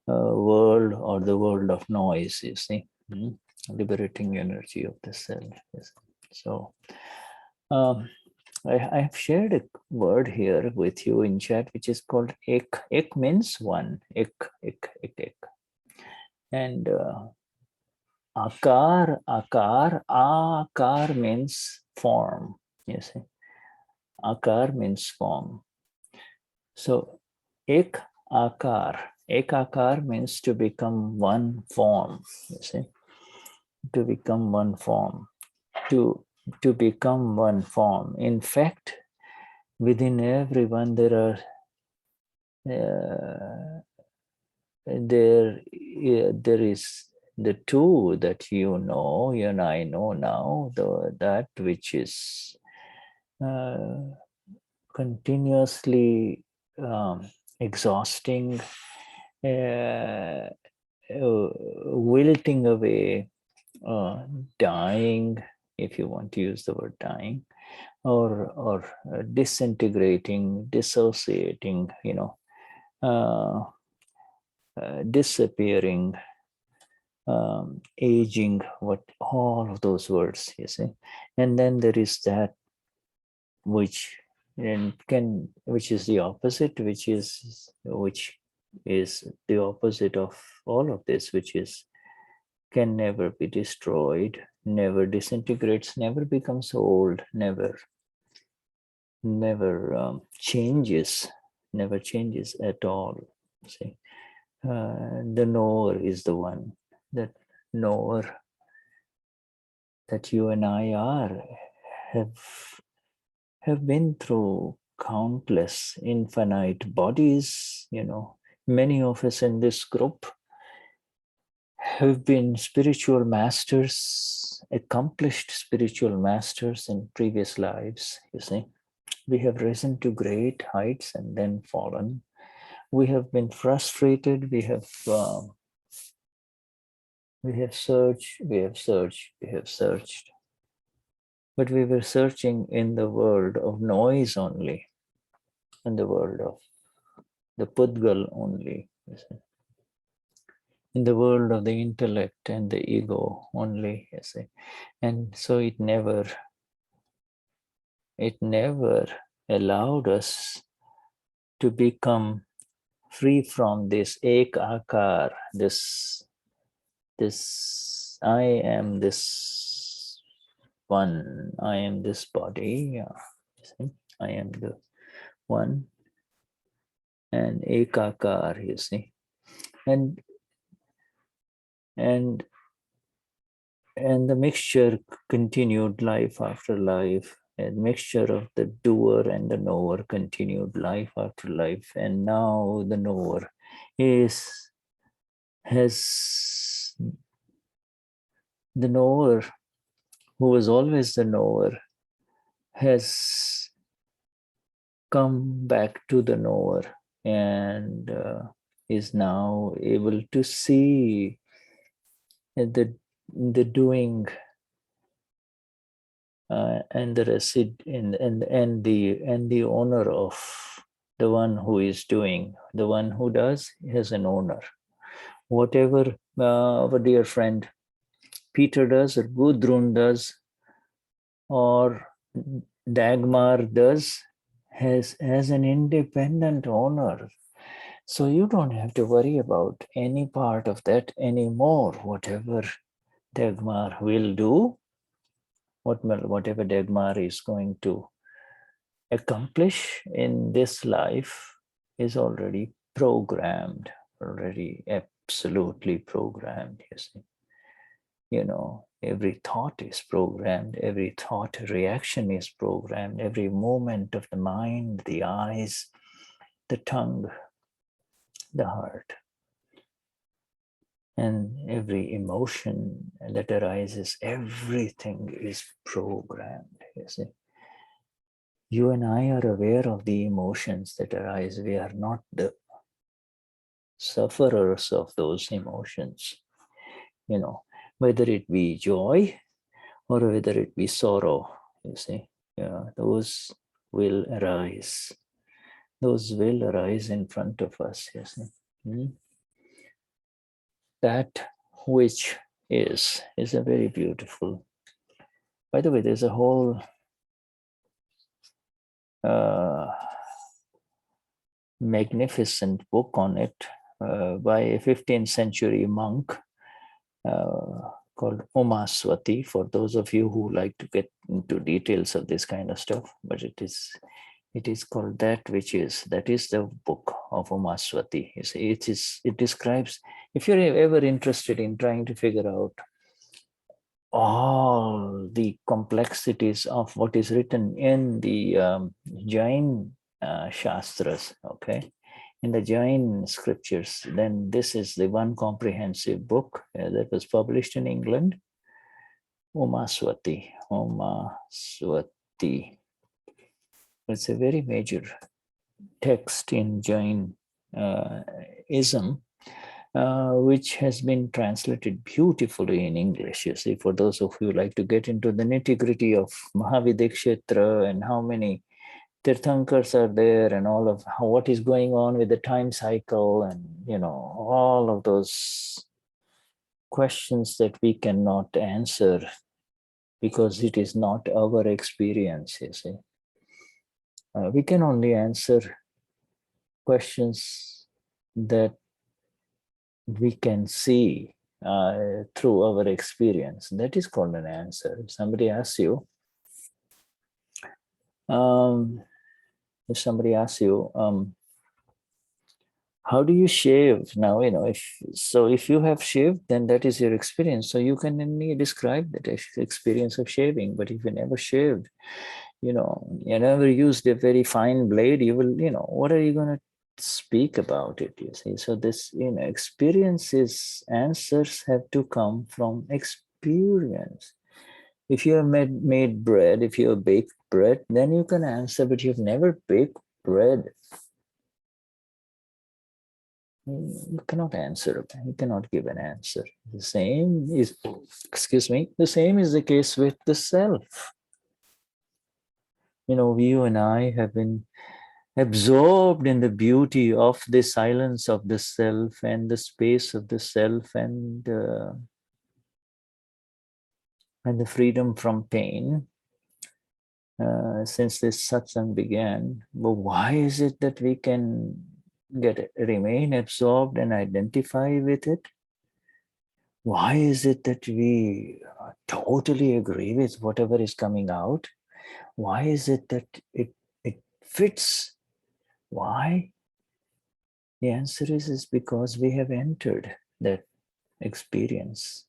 Speaker 2: world or the world of noise. You see, liberating energy of the self. Yes. So I have shared a word here with you in chat, which is called ek. Ek means one. Ek. And akar means form. You see, akar means form. So ek akar means to become one form. You see, to become one form. To become one form. In fact, within everyone there is the two that you and I know now, that which is continuously exhausting, wilting away, dying, if you want to use the word dying, or disintegrating, dissociating, disappearing, aging, all of those words, you see. And then there is that which is the opposite, which is the opposite of all of this, which is can never be destroyed, never disintegrates, never becomes old, never changes at all. See, the knower is the one, that knower that you and I have been through countless infinite bodies. Many of us in this group have been spiritual masters, accomplished spiritual masters in previous lives. You see, we have risen to great heights and then fallen. We have been frustrated. We have searched. But we were searching in the world of noise only, in the world of the Pudgal only, you see. In the world of the intellect and the ego only, you see. And so it never allowed us to become free from this ek akar, this I am this one, I am this body, I am the one, and ekakar, you see. And the mixture continued life after life, a mixture of the doer and the knower, continued life after life. And now the knower has the knower, who was always the knower, has come back to the knower and is now able to see the doing and the and the owner of the one who is doing. The one who does has an owner. Whatever our dear friend Peter does, or Gudrun does, or Dagmar does, has an independent owner. So you don't have to worry about any part of that anymore. Whatever Dagmar will do, whatever Dagmar is going to accomplish in this life is already programmed, already absolutely programmed, you see. You know, every thought is programmed, every thought reaction is programmed, every movement of the mind, the eyes, the tongue, the heart, and every emotion that arises, everything is programmed, you see. You and I are aware of the emotions that arise. We are not the sufferers of those emotions, you know, whether it be joy or whether it be sorrow, you see. Yeah, those will arise. Those will arise in front of us, you see. That which is a very beautiful. By the way, there's a whole magnificent book on it by a 15th century monk called Umaswati, for those of you who like to get into details of this kind of stuff. But it is called that is the book of Umaswati. It describes, if you're ever interested in trying to figure out all the complexities of what is written in the Jain Shastras, okay, in the Jain scriptures, then this is the one comprehensive book that was published in England, Umaswati. It's a very major text in Jainism, which has been translated beautifully in English. You see, for those of you who like to get into the nitty-gritty of Mahavidekshetra and how many Tirthankars are there and all of what is going on with the time cycle and, you know, all of those questions that we cannot answer because it is not our experience, you see. We can only answer questions that we can see through our experience. That is called an answer. If somebody asks you, how do you shave? Now, you know, if you have shaved, then that is your experience. So you can only describe that experience of shaving. But if you never shaved, you know, you never used a very fine blade, you will, you know, what are you going to speak about it, you see? So this, you know, experiences, answers have to come from experience. If you have made bread, if you have baked bread, then you can answer, but you've never baked bread. You cannot answer, you cannot give an answer. The same is, the same is the case with the self. You know, you and I have been absorbed in the beauty of the silence of the self and the space of the self and the freedom from pain since this satsang began. But why is it that we can remain absorbed and identify with it? Why is it that we totally agree with whatever is coming out? Why is it that it fits? Why? The answer is because we have entered that experience.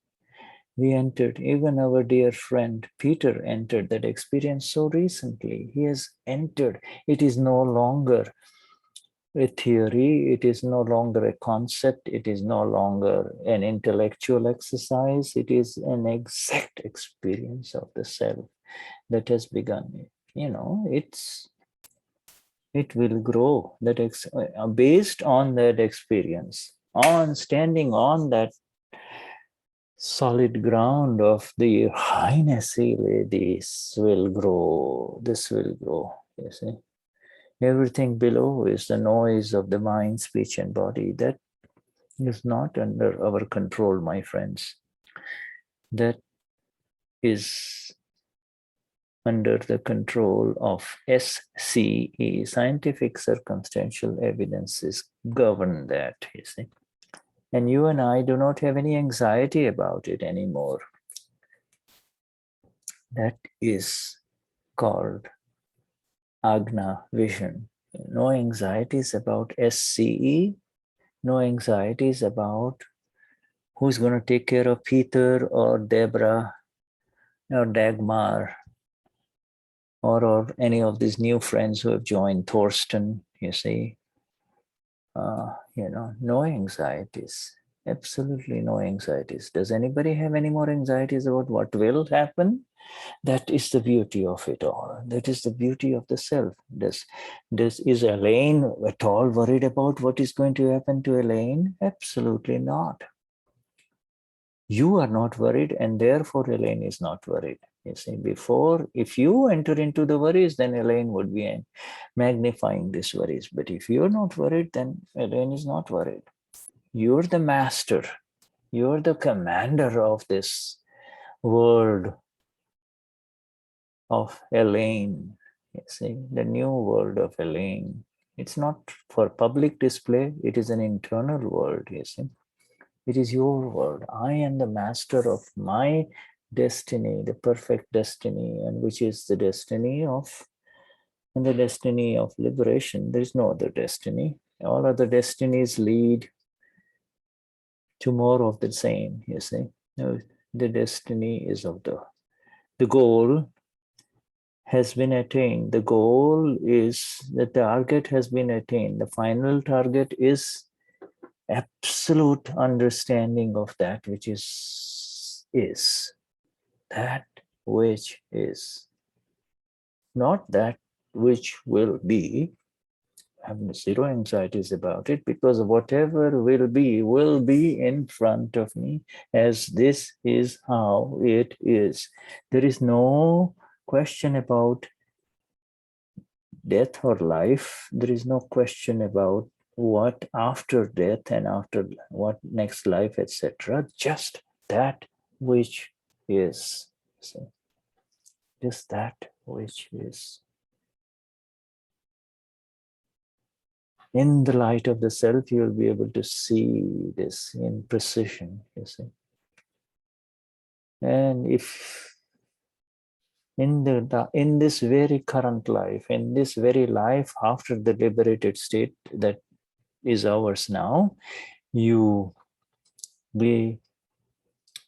Speaker 2: We entered, even our dear friend Peter entered that experience so recently. He has entered. It is no longer a theory, it is no longer a concept, it is no longer an intellectual exercise, it is an exact experience of the self that has begun. You know, it will grow based on that experience, on standing on that solid ground of the highness. This will grow, you see. Everything below is the noise of the mind, speech, and body. That is not under our control, my friends. That is under the control of SCE, scientific circumstantial evidences govern that, you see. And you and I do not have any anxiety about it anymore. That is called Agna vision. No anxieties about SCE, no anxieties about who's going to take care of Peter or Deborah or Dagmar or any of these new friends who have joined, Thorsten, you see. You know, no anxieties, absolutely no anxieties. Does anybody have any more anxieties about what will happen? That is the beauty of it all. That is the beauty of the self. Is Elaine at all worried about what is going to happen to Elaine? Absolutely not. You are not worried, and therefore Elaine is not worried. You see, before, if you enter into the worries, then Elaine would be magnifying these worries. But if you're not worried, then Elaine is not worried. You're the master. You're the commander of this world of Elaine. You see, the new world of Elaine. It's not for public display. It is an internal world, you see. It is your world. I am the master of my destiny, the perfect destiny, and which is the destiny of, and the destiny of liberation. There is no other destiny. All other destinies lead to more of the same, you see. The destiny is of the goal has been attained. The goal is, the target has been attained. The final target is absolute understanding of that which is that which is, not that which will be. I have zero anxieties about it, because whatever will be in front of me, as this is how it is. There is no question about death or life. There is no question about what after death and after what next life, etc. Just that which is. So, just that which is. In the light of the self, you will be able to see this in precision, you see. And if in this very current life, in this very life after the liberated state that is ours now, you be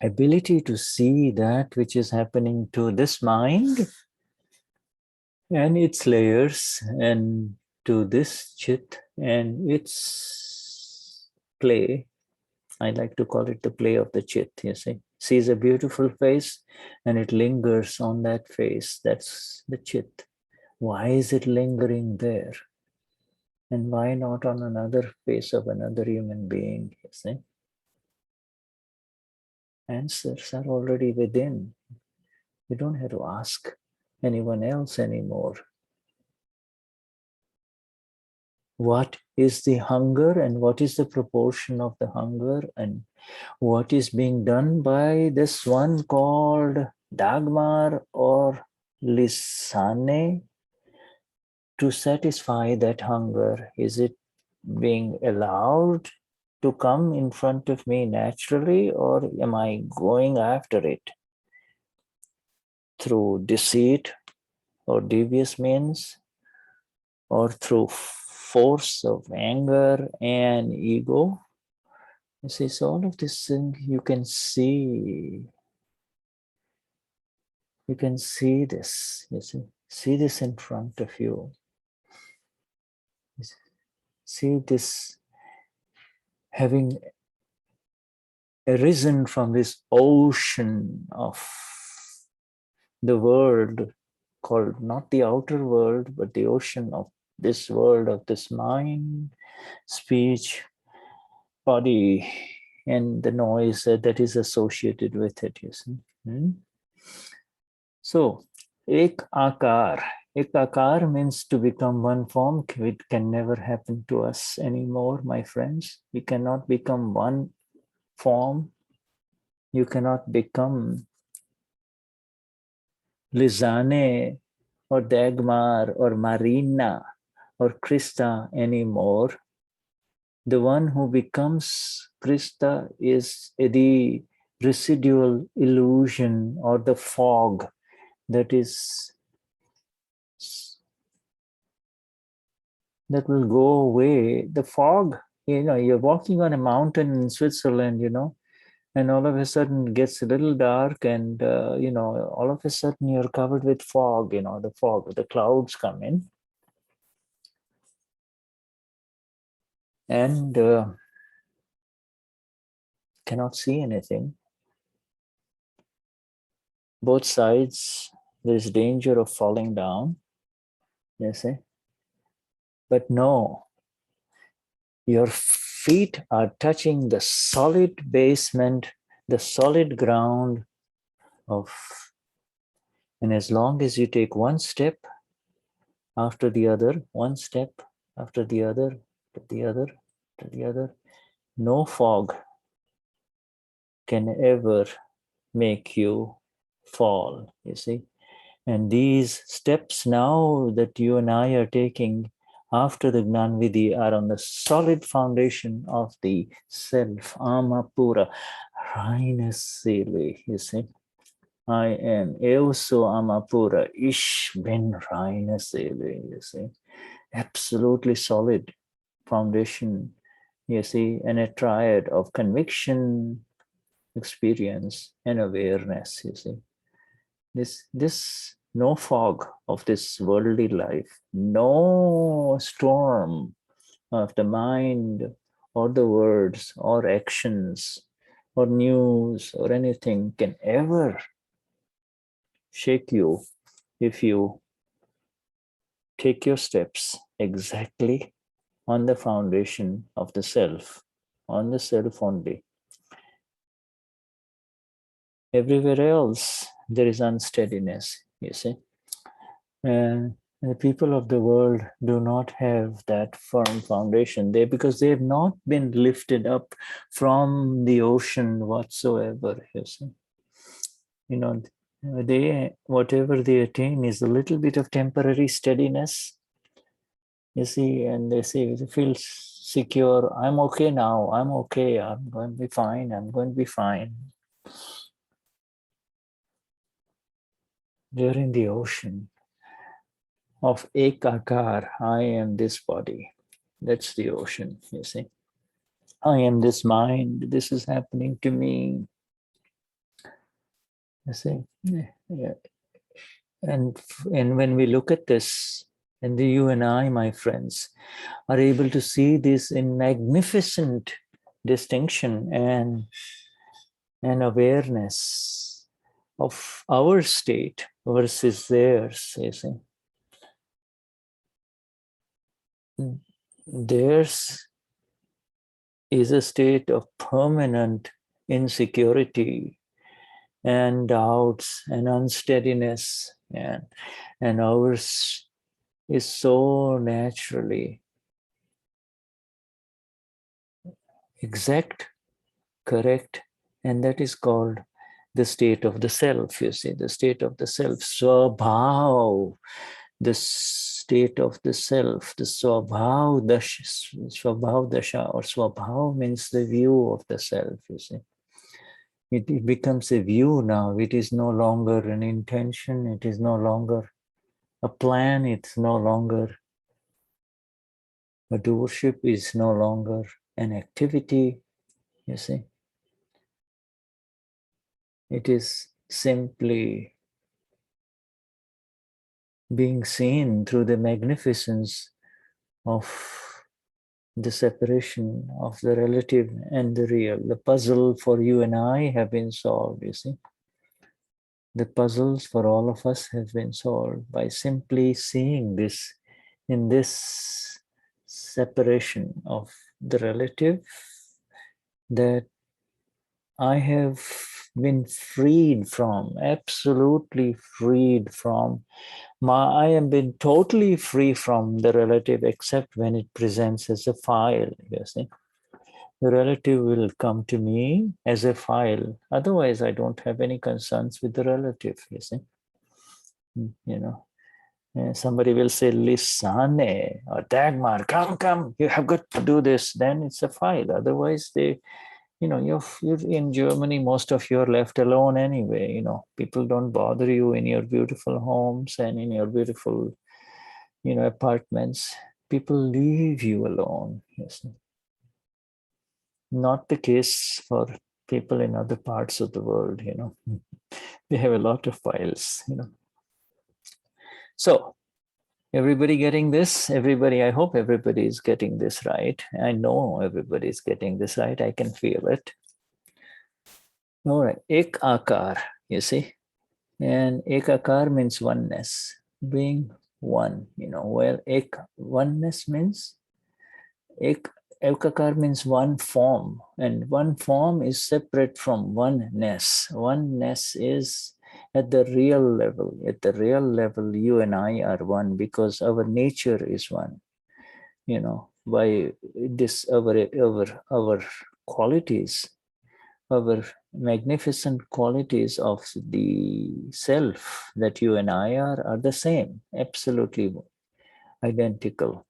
Speaker 2: ability to see that which is happening to this mind and its layers, and to this chit and its play. I like to call it the play of the chit, you see. Sees a beautiful face and it lingers on that face. That's the chit. Why is it lingering there? And why not on another face of another human being, you see? Answers are already within. You don't have to ask anyone else anymore. What is the hunger and what is the proportion of the hunger, and what is being done by this one called Dagmar or Lisane to satisfy that hunger? Is it being allowed to come in front of me naturally, or am I going after it through deceit or devious means, or through force of anger and ego? You see, so all of this thing you can see You can see this, you see this in front of you. See this having arisen from this ocean of the world called not the outer world, but the ocean of this world, of this mind, speech, body, and the noise that is associated with it, you see. So, ek akar. Ek akar means to become one form. It can never happen to us anymore, my friends. We cannot become one form. You cannot become Lizane or Dagmar or Marina or Krista anymore. The one who becomes Krista is the residual illusion or the fog that will go away. The fog, you're walking on a mountain in Switzerland, and all of a sudden it gets a little dark, and all of a sudden you're covered with fog, the fog, the clouds come in, and cannot see anything. Both sides, there's danger of falling down, you see. But no, your feet are touching the solid basement, the solid ground and as long as you take one step after the other, one step after the other, to the other, to the other, no fog can ever make you fall, you see. And these steps now that you and I are taking after the Gnan Vidhi are on the solid foundation of the self, Amapura, Rainesele, you see. I am Euso Amapura, Ish bin Rainesele, you see. Absolutely solid foundation, you see, and a triad of conviction, experience, and awareness, you see. This no fog of this worldly life, no storm of the mind or the words or actions or news or anything can ever shake you if you take your steps exactly on the foundation of the self, on the self only. Everywhere else, there is unsteadiness, you see. And the people of the world do not have that firm foundation there because they have not been lifted up from the ocean whatsoever, you see. Whatever they attain is a little bit of temporary steadiness, you see, and they say, they feel secure. I'm okay now. I'm okay. I'm going to be fine. I'm going to be fine. They're in the ocean of ekakar. I am this body. That's the ocean, you see. I am this mind. This is happening to me. You see. Yeah. And when we look at this, and you and I, my friends, are able to see this in magnificent distinction and awareness of our state versus theirs, you see. Theirs is a state of permanent insecurity and doubts and unsteadiness, and ours is so naturally exact, correct, and that is called the state of the self, you see, the state of the self, Swabhav, the state of the self, the Swabhav Dasha, or Swabhav means the view of the self, you see. It becomes a view now. It is no longer an intention. It is no longer a plan. It's no longer a doership. It's no longer an activity, you see. It is simply being seen through the magnificence of the separation of the relative and the real. The puzzle for you and I have been solved, you see. The puzzles for all of us have been solved by simply seeing this in this separation of the relative, that I have been freed from, absolutely freed from. I have been totally free from the relative, except when it presents as a file, you see. The relative will come to me as a file. Otherwise, I don't have any concerns with the relative, you see. You know, somebody will say, Lisane or Dagmar, come, you have got to do this. Then it's a file. Otherwise, they, you know, you're in Germany, most of you are left alone anyway. You know, people don't bother you in your beautiful homes and in your beautiful, you know, apartments. People leave you alone, you see. Not the case for people in other parts of the world, you know. They have a lot of files, you know. So, everybody getting this? Everybody, I hope everybody is getting this right. I know everybody is getting this right. I can feel it. All right, ek akar, you see. And ek akar means oneness, being one, you know. Well, ek, oneness means, ekakar means one form, and one form is separate from oneness. Oneness is at the real level. At the real level, you and I are one because our nature is one. You know, by this, our qualities, our magnificent qualities of the self that you and I are the same, absolutely identical.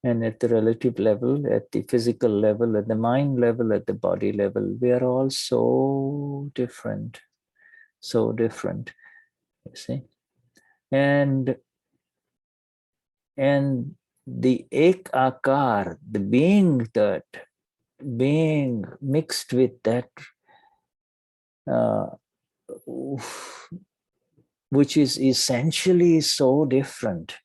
Speaker 2: And at the relative level, at the physical level, at the mind level, at the body level, we are all so different, you see. And the ek akar, the being mixed with that, which is essentially so different,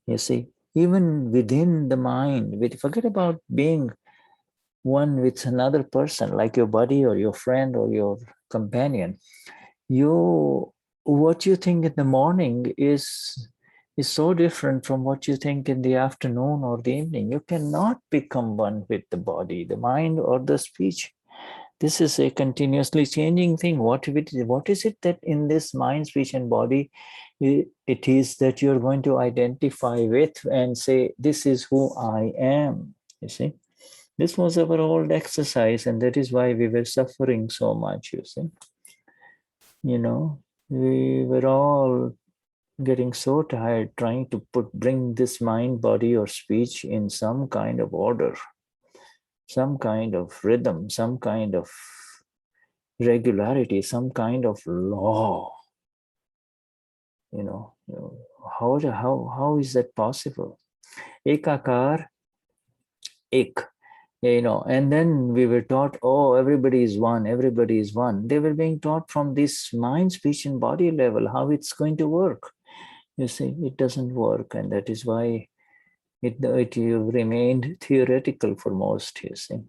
Speaker 2: you see. Even within the mind, forget about being one with another person, like your buddy or your friend or your companion. What you think in the morning is so different from what you think in the afternoon or the evening. You cannot become one with the body, the mind, or the speech. This is a continuously changing thing. What is it that in this mind, speech, and body, it is that you're going to identify with and say, this is who I am, you see. This was our old exercise, and that is why we were suffering so much, you see. You know, we were all getting so tired trying to bring this mind, body, or speech in some kind of order, some kind of rhythm, some kind of regularity, some kind of law. You know, how is that possible? Ekakar, ek. You know, and then we were taught, oh, everybody is one, everybody is one. They were being taught from this mind, speech, and body level how it's going to work. You see, it doesn't work, and that is why it remained theoretical for most, you see.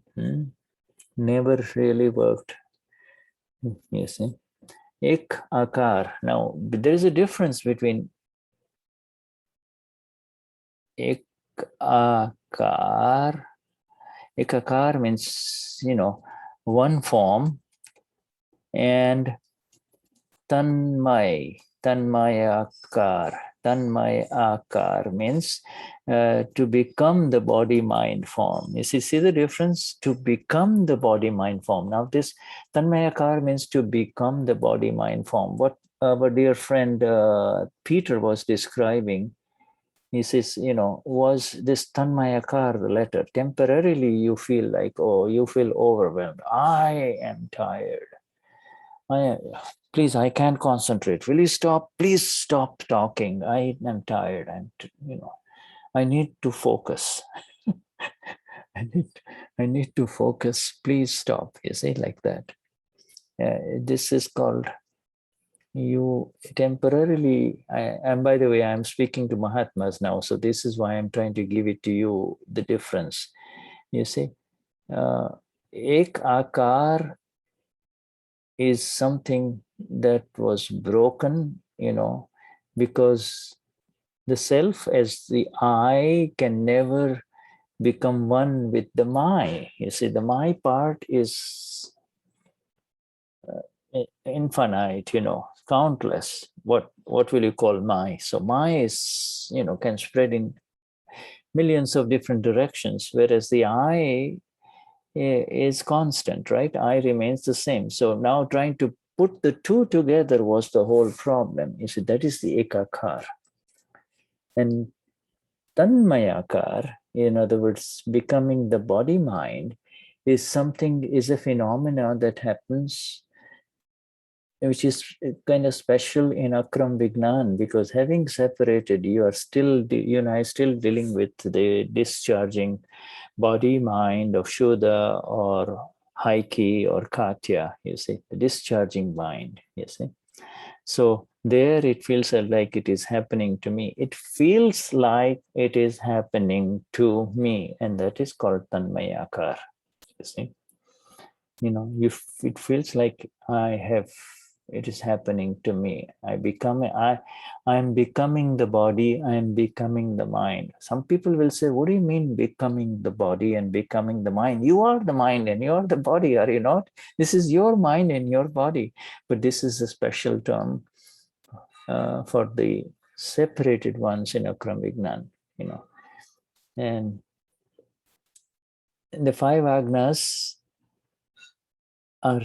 Speaker 2: Never really worked, you see. Ek akar. Now, there is a difference between ek akar. Ekakar means, you know, one form, and tanmay akar means to become the body mind form. You see the difference? To become the body mind form. Now this tanmay akar means to become the body mind form. What our dear friend Peter was describing, he says, you know, was this tanmayakar, the letter, temporarily you feel like, oh, you feel overwhelmed. I am tired. Please, I can't concentrate. Will you stop? Please stop talking. I am tired. I need to focus. I need to focus. Please stop. You say like that. This is called you temporarily, and by the way, I'm speaking to Mahatmas now, so this is why I'm trying to give it to you, the difference. You see, ek akar is something that was broken, because the self as the I can never become one with the my. You see, the my part is infinite, countless. What will you call my? So my is, can spread in millions of different directions, whereas the I is constant, right? I remains the same. So now trying to put the two together was the whole problem. You see, that is the ekakar. And tanmayakar, in other words, becoming the body mind, is a phenomena that happens, which is kind of special in Akram Vignan, because having separated, you are still, still dealing with the discharging body mind of Shuddha or Haiki or Katya, you see, the discharging mind, you see. So there it feels like it is happening to me. It feels like it is happening to me, and that is called Tanmayakar, you see. It feels like it is happening to me. I'm becoming the body, I'm becoming the mind. Some people will say, what do you mean becoming the body and becoming the mind? You are the mind and you are the body, are you not? This is your mind and your body. But this is a special term for the separated ones in Akram Vignan, And the five agnas are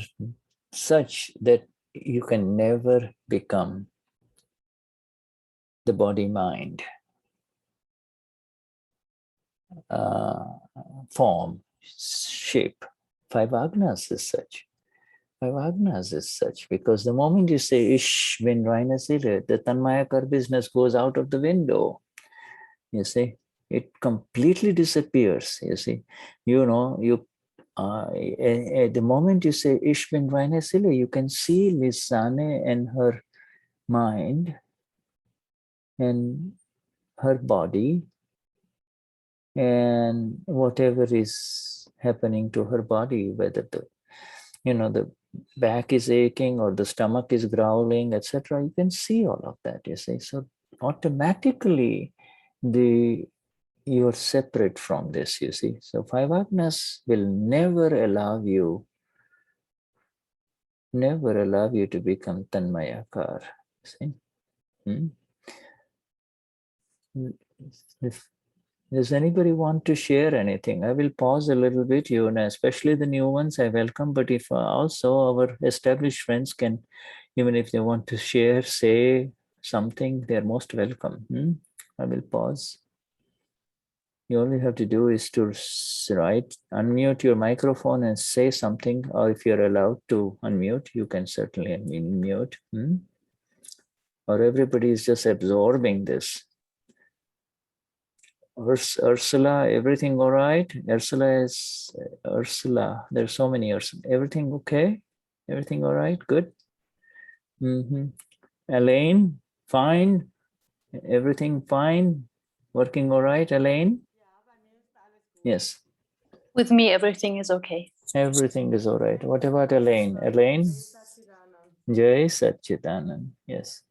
Speaker 2: such that you can never become the body-mind form, shape. Five agnas is such. Five agnas is such, because the moment you say ish bin rainasile, the tanmayakar business goes out of the window. You see, it completely disappears. You see, at the moment you say ish bin rainasile, you can see Lisane and her mind and her body and whatever is happening to her body, whether the back is aching or the stomach is growling, etc. You can see all of that, you see. So automatically you're separate from this, you see. So five agnas will never allow you to become tanmayakar, see. Does anybody want to share anything? I will pause a little bit, especially the new ones I welcome, but if also our established friends can, even if they want to share, say something, they're most welcome. I will pause. You all you have to do is to unmute your microphone and say something, or if you're allowed to unmute, you can certainly unmute. Or everybody is just absorbing this. Ursula, everything all right? Ursula. There's so many Ursula. Everything okay? Everything all right? Good. Elaine, fine. Everything fine. Working all right, Elaine? Yes.
Speaker 6: With me, everything is okay.
Speaker 2: Everything is all right. What about Elaine? Elaine? Jai Satchidanand. Yes.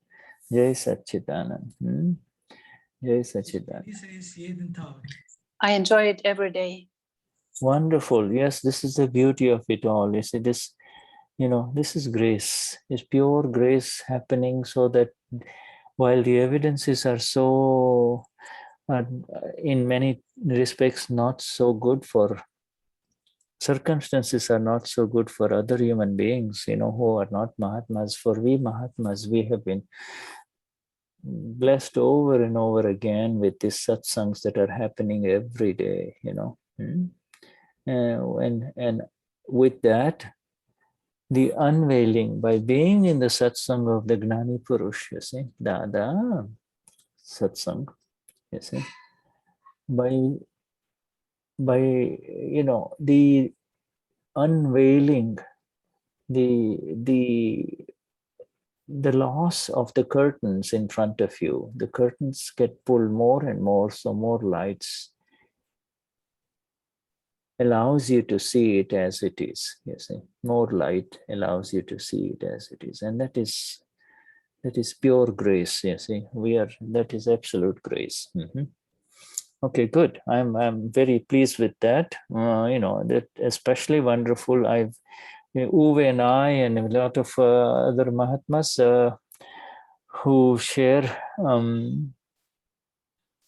Speaker 2: Jai Satchidanand. Jai Satchidanand.
Speaker 6: I enjoy it every day.
Speaker 2: Wonderful. Yes, this is the beauty of it all. You see, this is grace. It's pure grace happening, so that while the evidences are so, in many respects, not so good for, circumstances are not so good for other human beings, who are not Mahatmas. For we Mahatmas, we have been blessed over and over again with these satsangs that are happening every day, And with that, the unveiling by being in the satsang of the Gnani Purush, you see, Dada satsang, you see, by the unveiling, the the loss of the curtains in front of you. The curtains get pulled more and more, so more lights allows you to see it as it is. You see, more light allows you to see it as it is, and that is pure grace. You see, that is absolute grace. Okay, good. I'm very pleased with that. That especially wonderful. Uwe and I and a lot of other Mahatmas who share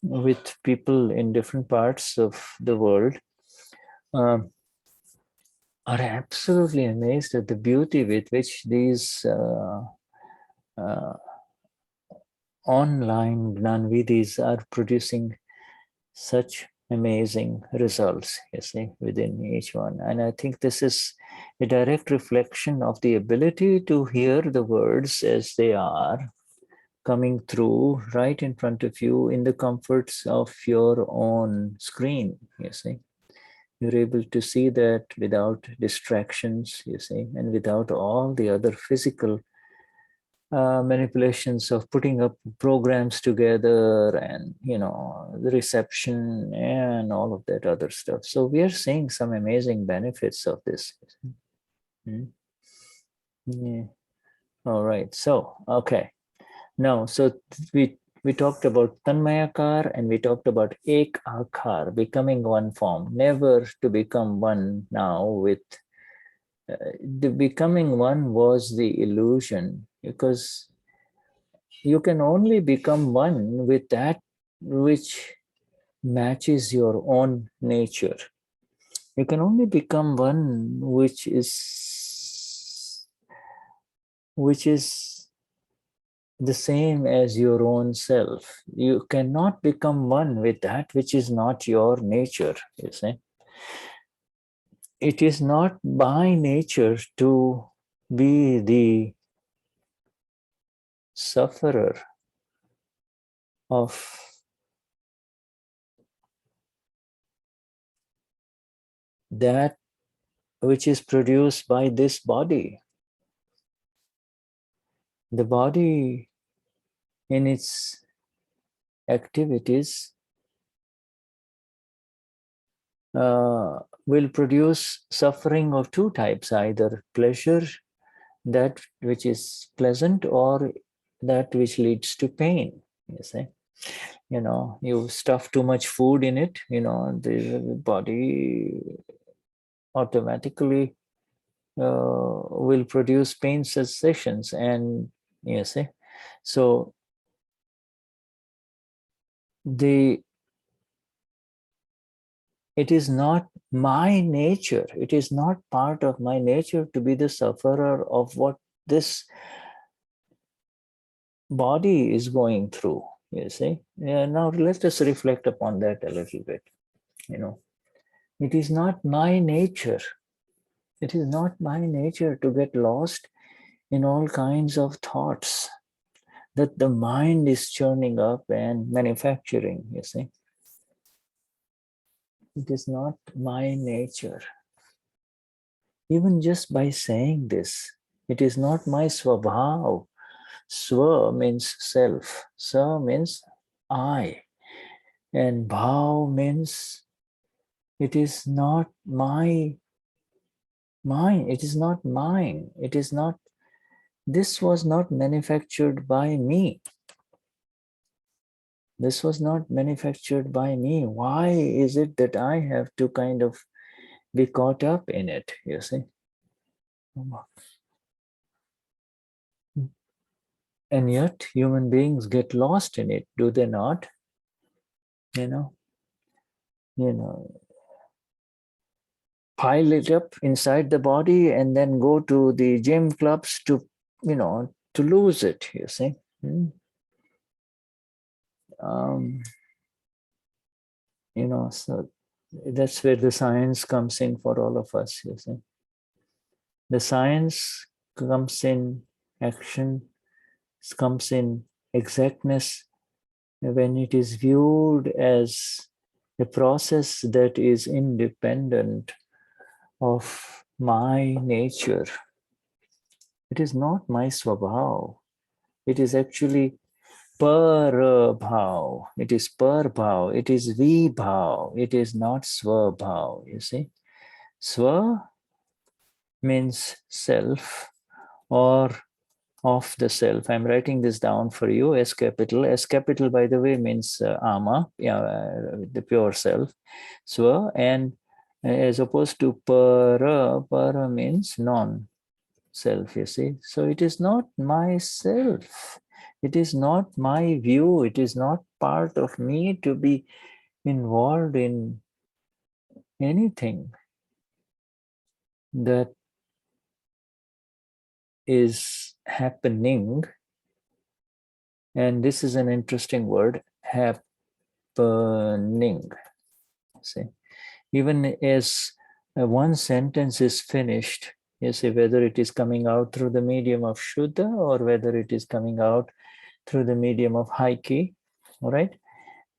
Speaker 2: with people in different parts of the world are absolutely amazed at the beauty with which these online Gnanvidis are producing such amazing results, you see, within each one. And I think this is a direct reflection of the ability to hear the words as they are coming through right in front of you in the comforts of your own screen, you see. You're able to see that without distractions, you see, and without all the other physical manipulations of putting up programs together and, the reception and all of that other stuff. So we are seeing some amazing benefits of this. Yeah. All right. So, okay. Now, so we talked about Tanmayakar and we talked about Ek Akar, becoming one form, never to become one now with the becoming one was the illusion, because you can only become one with that which matches your own nature. You can only become one which is the same as your own self. You cannot become one with that which is not your nature, you see. It is not by nature to be the sufferer of that which is produced by this body. The body in its activities will produce suffering of two types, either pleasure, that which is pleasant, or that which leads to pain, you see. You stuff too much food in it, the body automatically will produce pain sensations, and you see. So it is not my nature, it is not part of my nature to be the sufferer of what this body is going through, you see. Now let us reflect upon that a little bit. It is not my nature. It is not my nature to get lost in all kinds of thoughts that the mind is churning up and manufacturing, you see. It is not my nature. Even just by saying this, it is not my swabhav. Swa means self, sa means I, and bhav means it is not mine. It is not mine. It is not, this was not manufactured by me. This was not manufactured by me. Why is it that I have to kind of be caught up in it, you see? And yet human beings get lost in it, do they not? Pile it up inside the body and then go to the gym clubs to lose it, you see. So that's where the science comes in for all of us, you see. The science comes in action, comes in exactness when it is viewed as a process that is independent of my nature. It is not my swabhav. It is actually Parabhav. It is Parbhav. It is Vibhav. It is not Swabhav. You see, Swa means self or of the self. I'm writing this down for you. S capital. S capital, by the way, means Ama, the pure self. Swa, and as opposed to Para. Para means non-self. You see, so it is not myself. It is not my view. It is not part of me to be involved in anything that is happening. And this is an interesting word, happening. See, even as one sentence is finished, you see, whether it is coming out through the medium of Shuddha or whether it is coming out through the medium of Haiki, all right?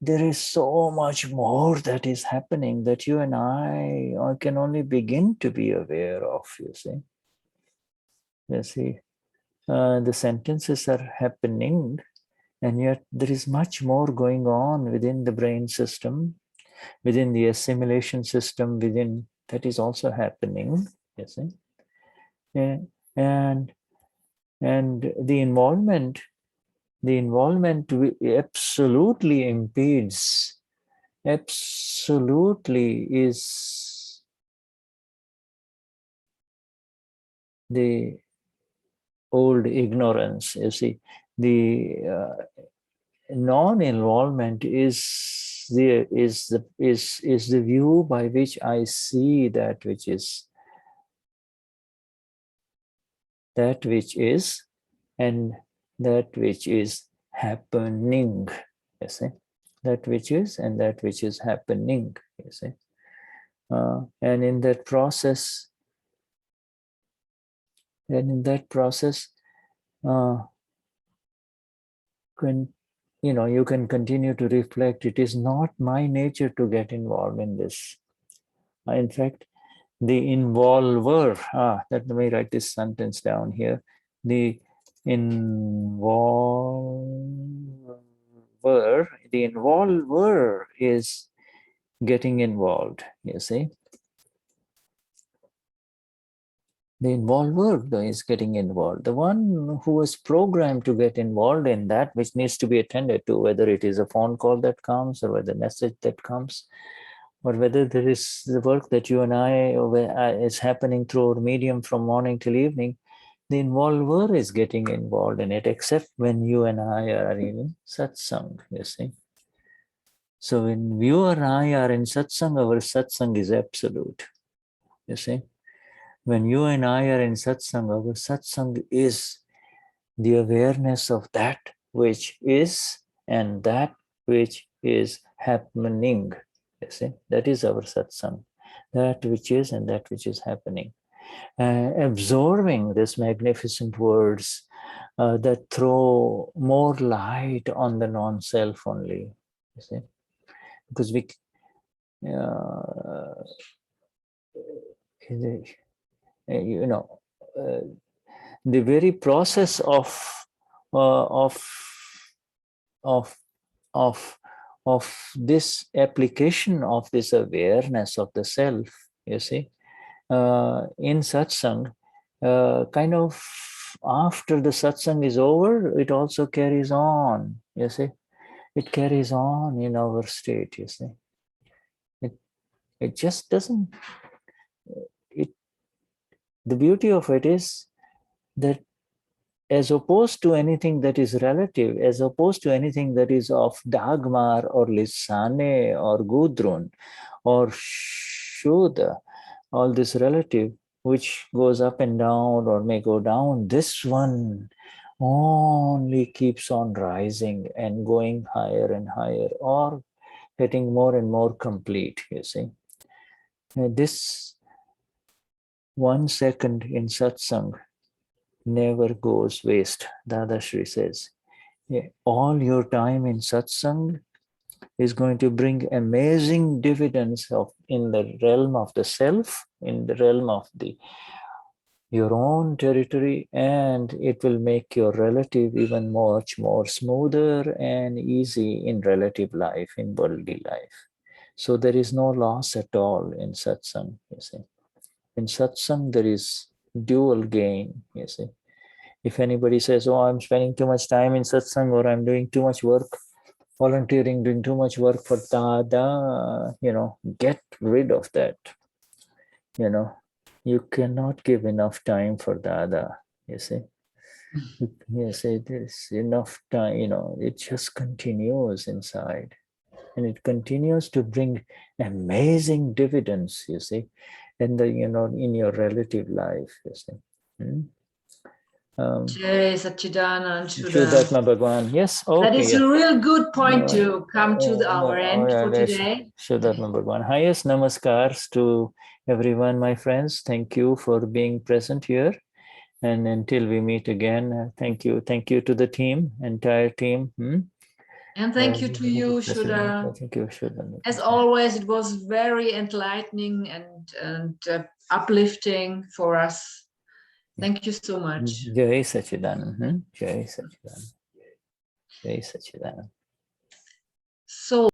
Speaker 2: There is so much more that is happening that you and I can only begin to be aware of, you see. You see, the sentences are happening, and yet there is much more going on within the brain system, within the assimilation system, within that is also happening, you see. And the involvement absolutely impedes, absolutely is the old ignorance. You see, the non-involvement is the view by which I see that which is and that which is happening. You see, that which is and that which is happening. You see, and in that process, you can continue to reflect. It is not my nature to get involved in this. In fact, the involver, let me write this sentence down here. The involver is getting involved, you see. The involver is getting involved. The one who is programmed to get involved in that which needs to be attended to, whether it is a phone call that comes or whether a message that comes, or whether there is the work that you and I is happening through our medium from morning till evening, the involver is getting involved in it, except when you and I are in satsang, you see. So when you and I are in satsang, our satsang is absolute, you see. When you and I are in satsang, our satsang is the awareness of that which is and that which is happening. You see, that is our satsang, that which is and that which is happening. Absorbing these magnificent words that throw more light on the non-self only. You see, because the very process of this application of this awareness of the self, you see, in satsang, kind of after the satsang is over, it also carries on, you see. It carries on in our state, you see. It just doesn't, the beauty of it is that as opposed to anything that is relative, as opposed to anything that is of Dagmar or Lisane or Gudrun or Shuddha, all this relative which goes up and down or may go down, this one only keeps on rising and going higher and higher or getting more and more complete, you see. This 1 second in satsang never goes waste. Dadashri says, all your time in satsang is going to bring amazing dividends in the realm of the self, in the realm of the your own territory, and it will make your relative even much more smoother and easy in relative life, in worldly life. So there is no loss at all in satsang, you see. In satsang, there is dual gain, you see. If anybody says, oh, I'm spending too much time in satsang, or I'm doing too much work, volunteering, doing too much work for Dada, get rid of that. You cannot give enough time for Dada, you see. You see, there's enough time, it just continues inside. And it continues to bring amazing dividends, you see, in in your relative life, you see.
Speaker 1: Jai Satchidanand
Speaker 2: Shuddhatma Bhagwan. Yes, okay.
Speaker 1: That is a real good point to come to our end for
Speaker 2: yes.
Speaker 1: today.
Speaker 2: Shuddhatma Bhagwan. Highest namaskars to everyone, my friends. Thank you for being present here. And until we meet again, thank you. Thank you to the team, entire team.
Speaker 1: And thank you to you, Shuddha.
Speaker 2: Thank you, Shuddha.
Speaker 1: As always, it was very enlightening and uplifting for us. Thank you so much.
Speaker 2: Jai Satchidanand. Jai Satchidanand. Jai Satchidanand.
Speaker 1: So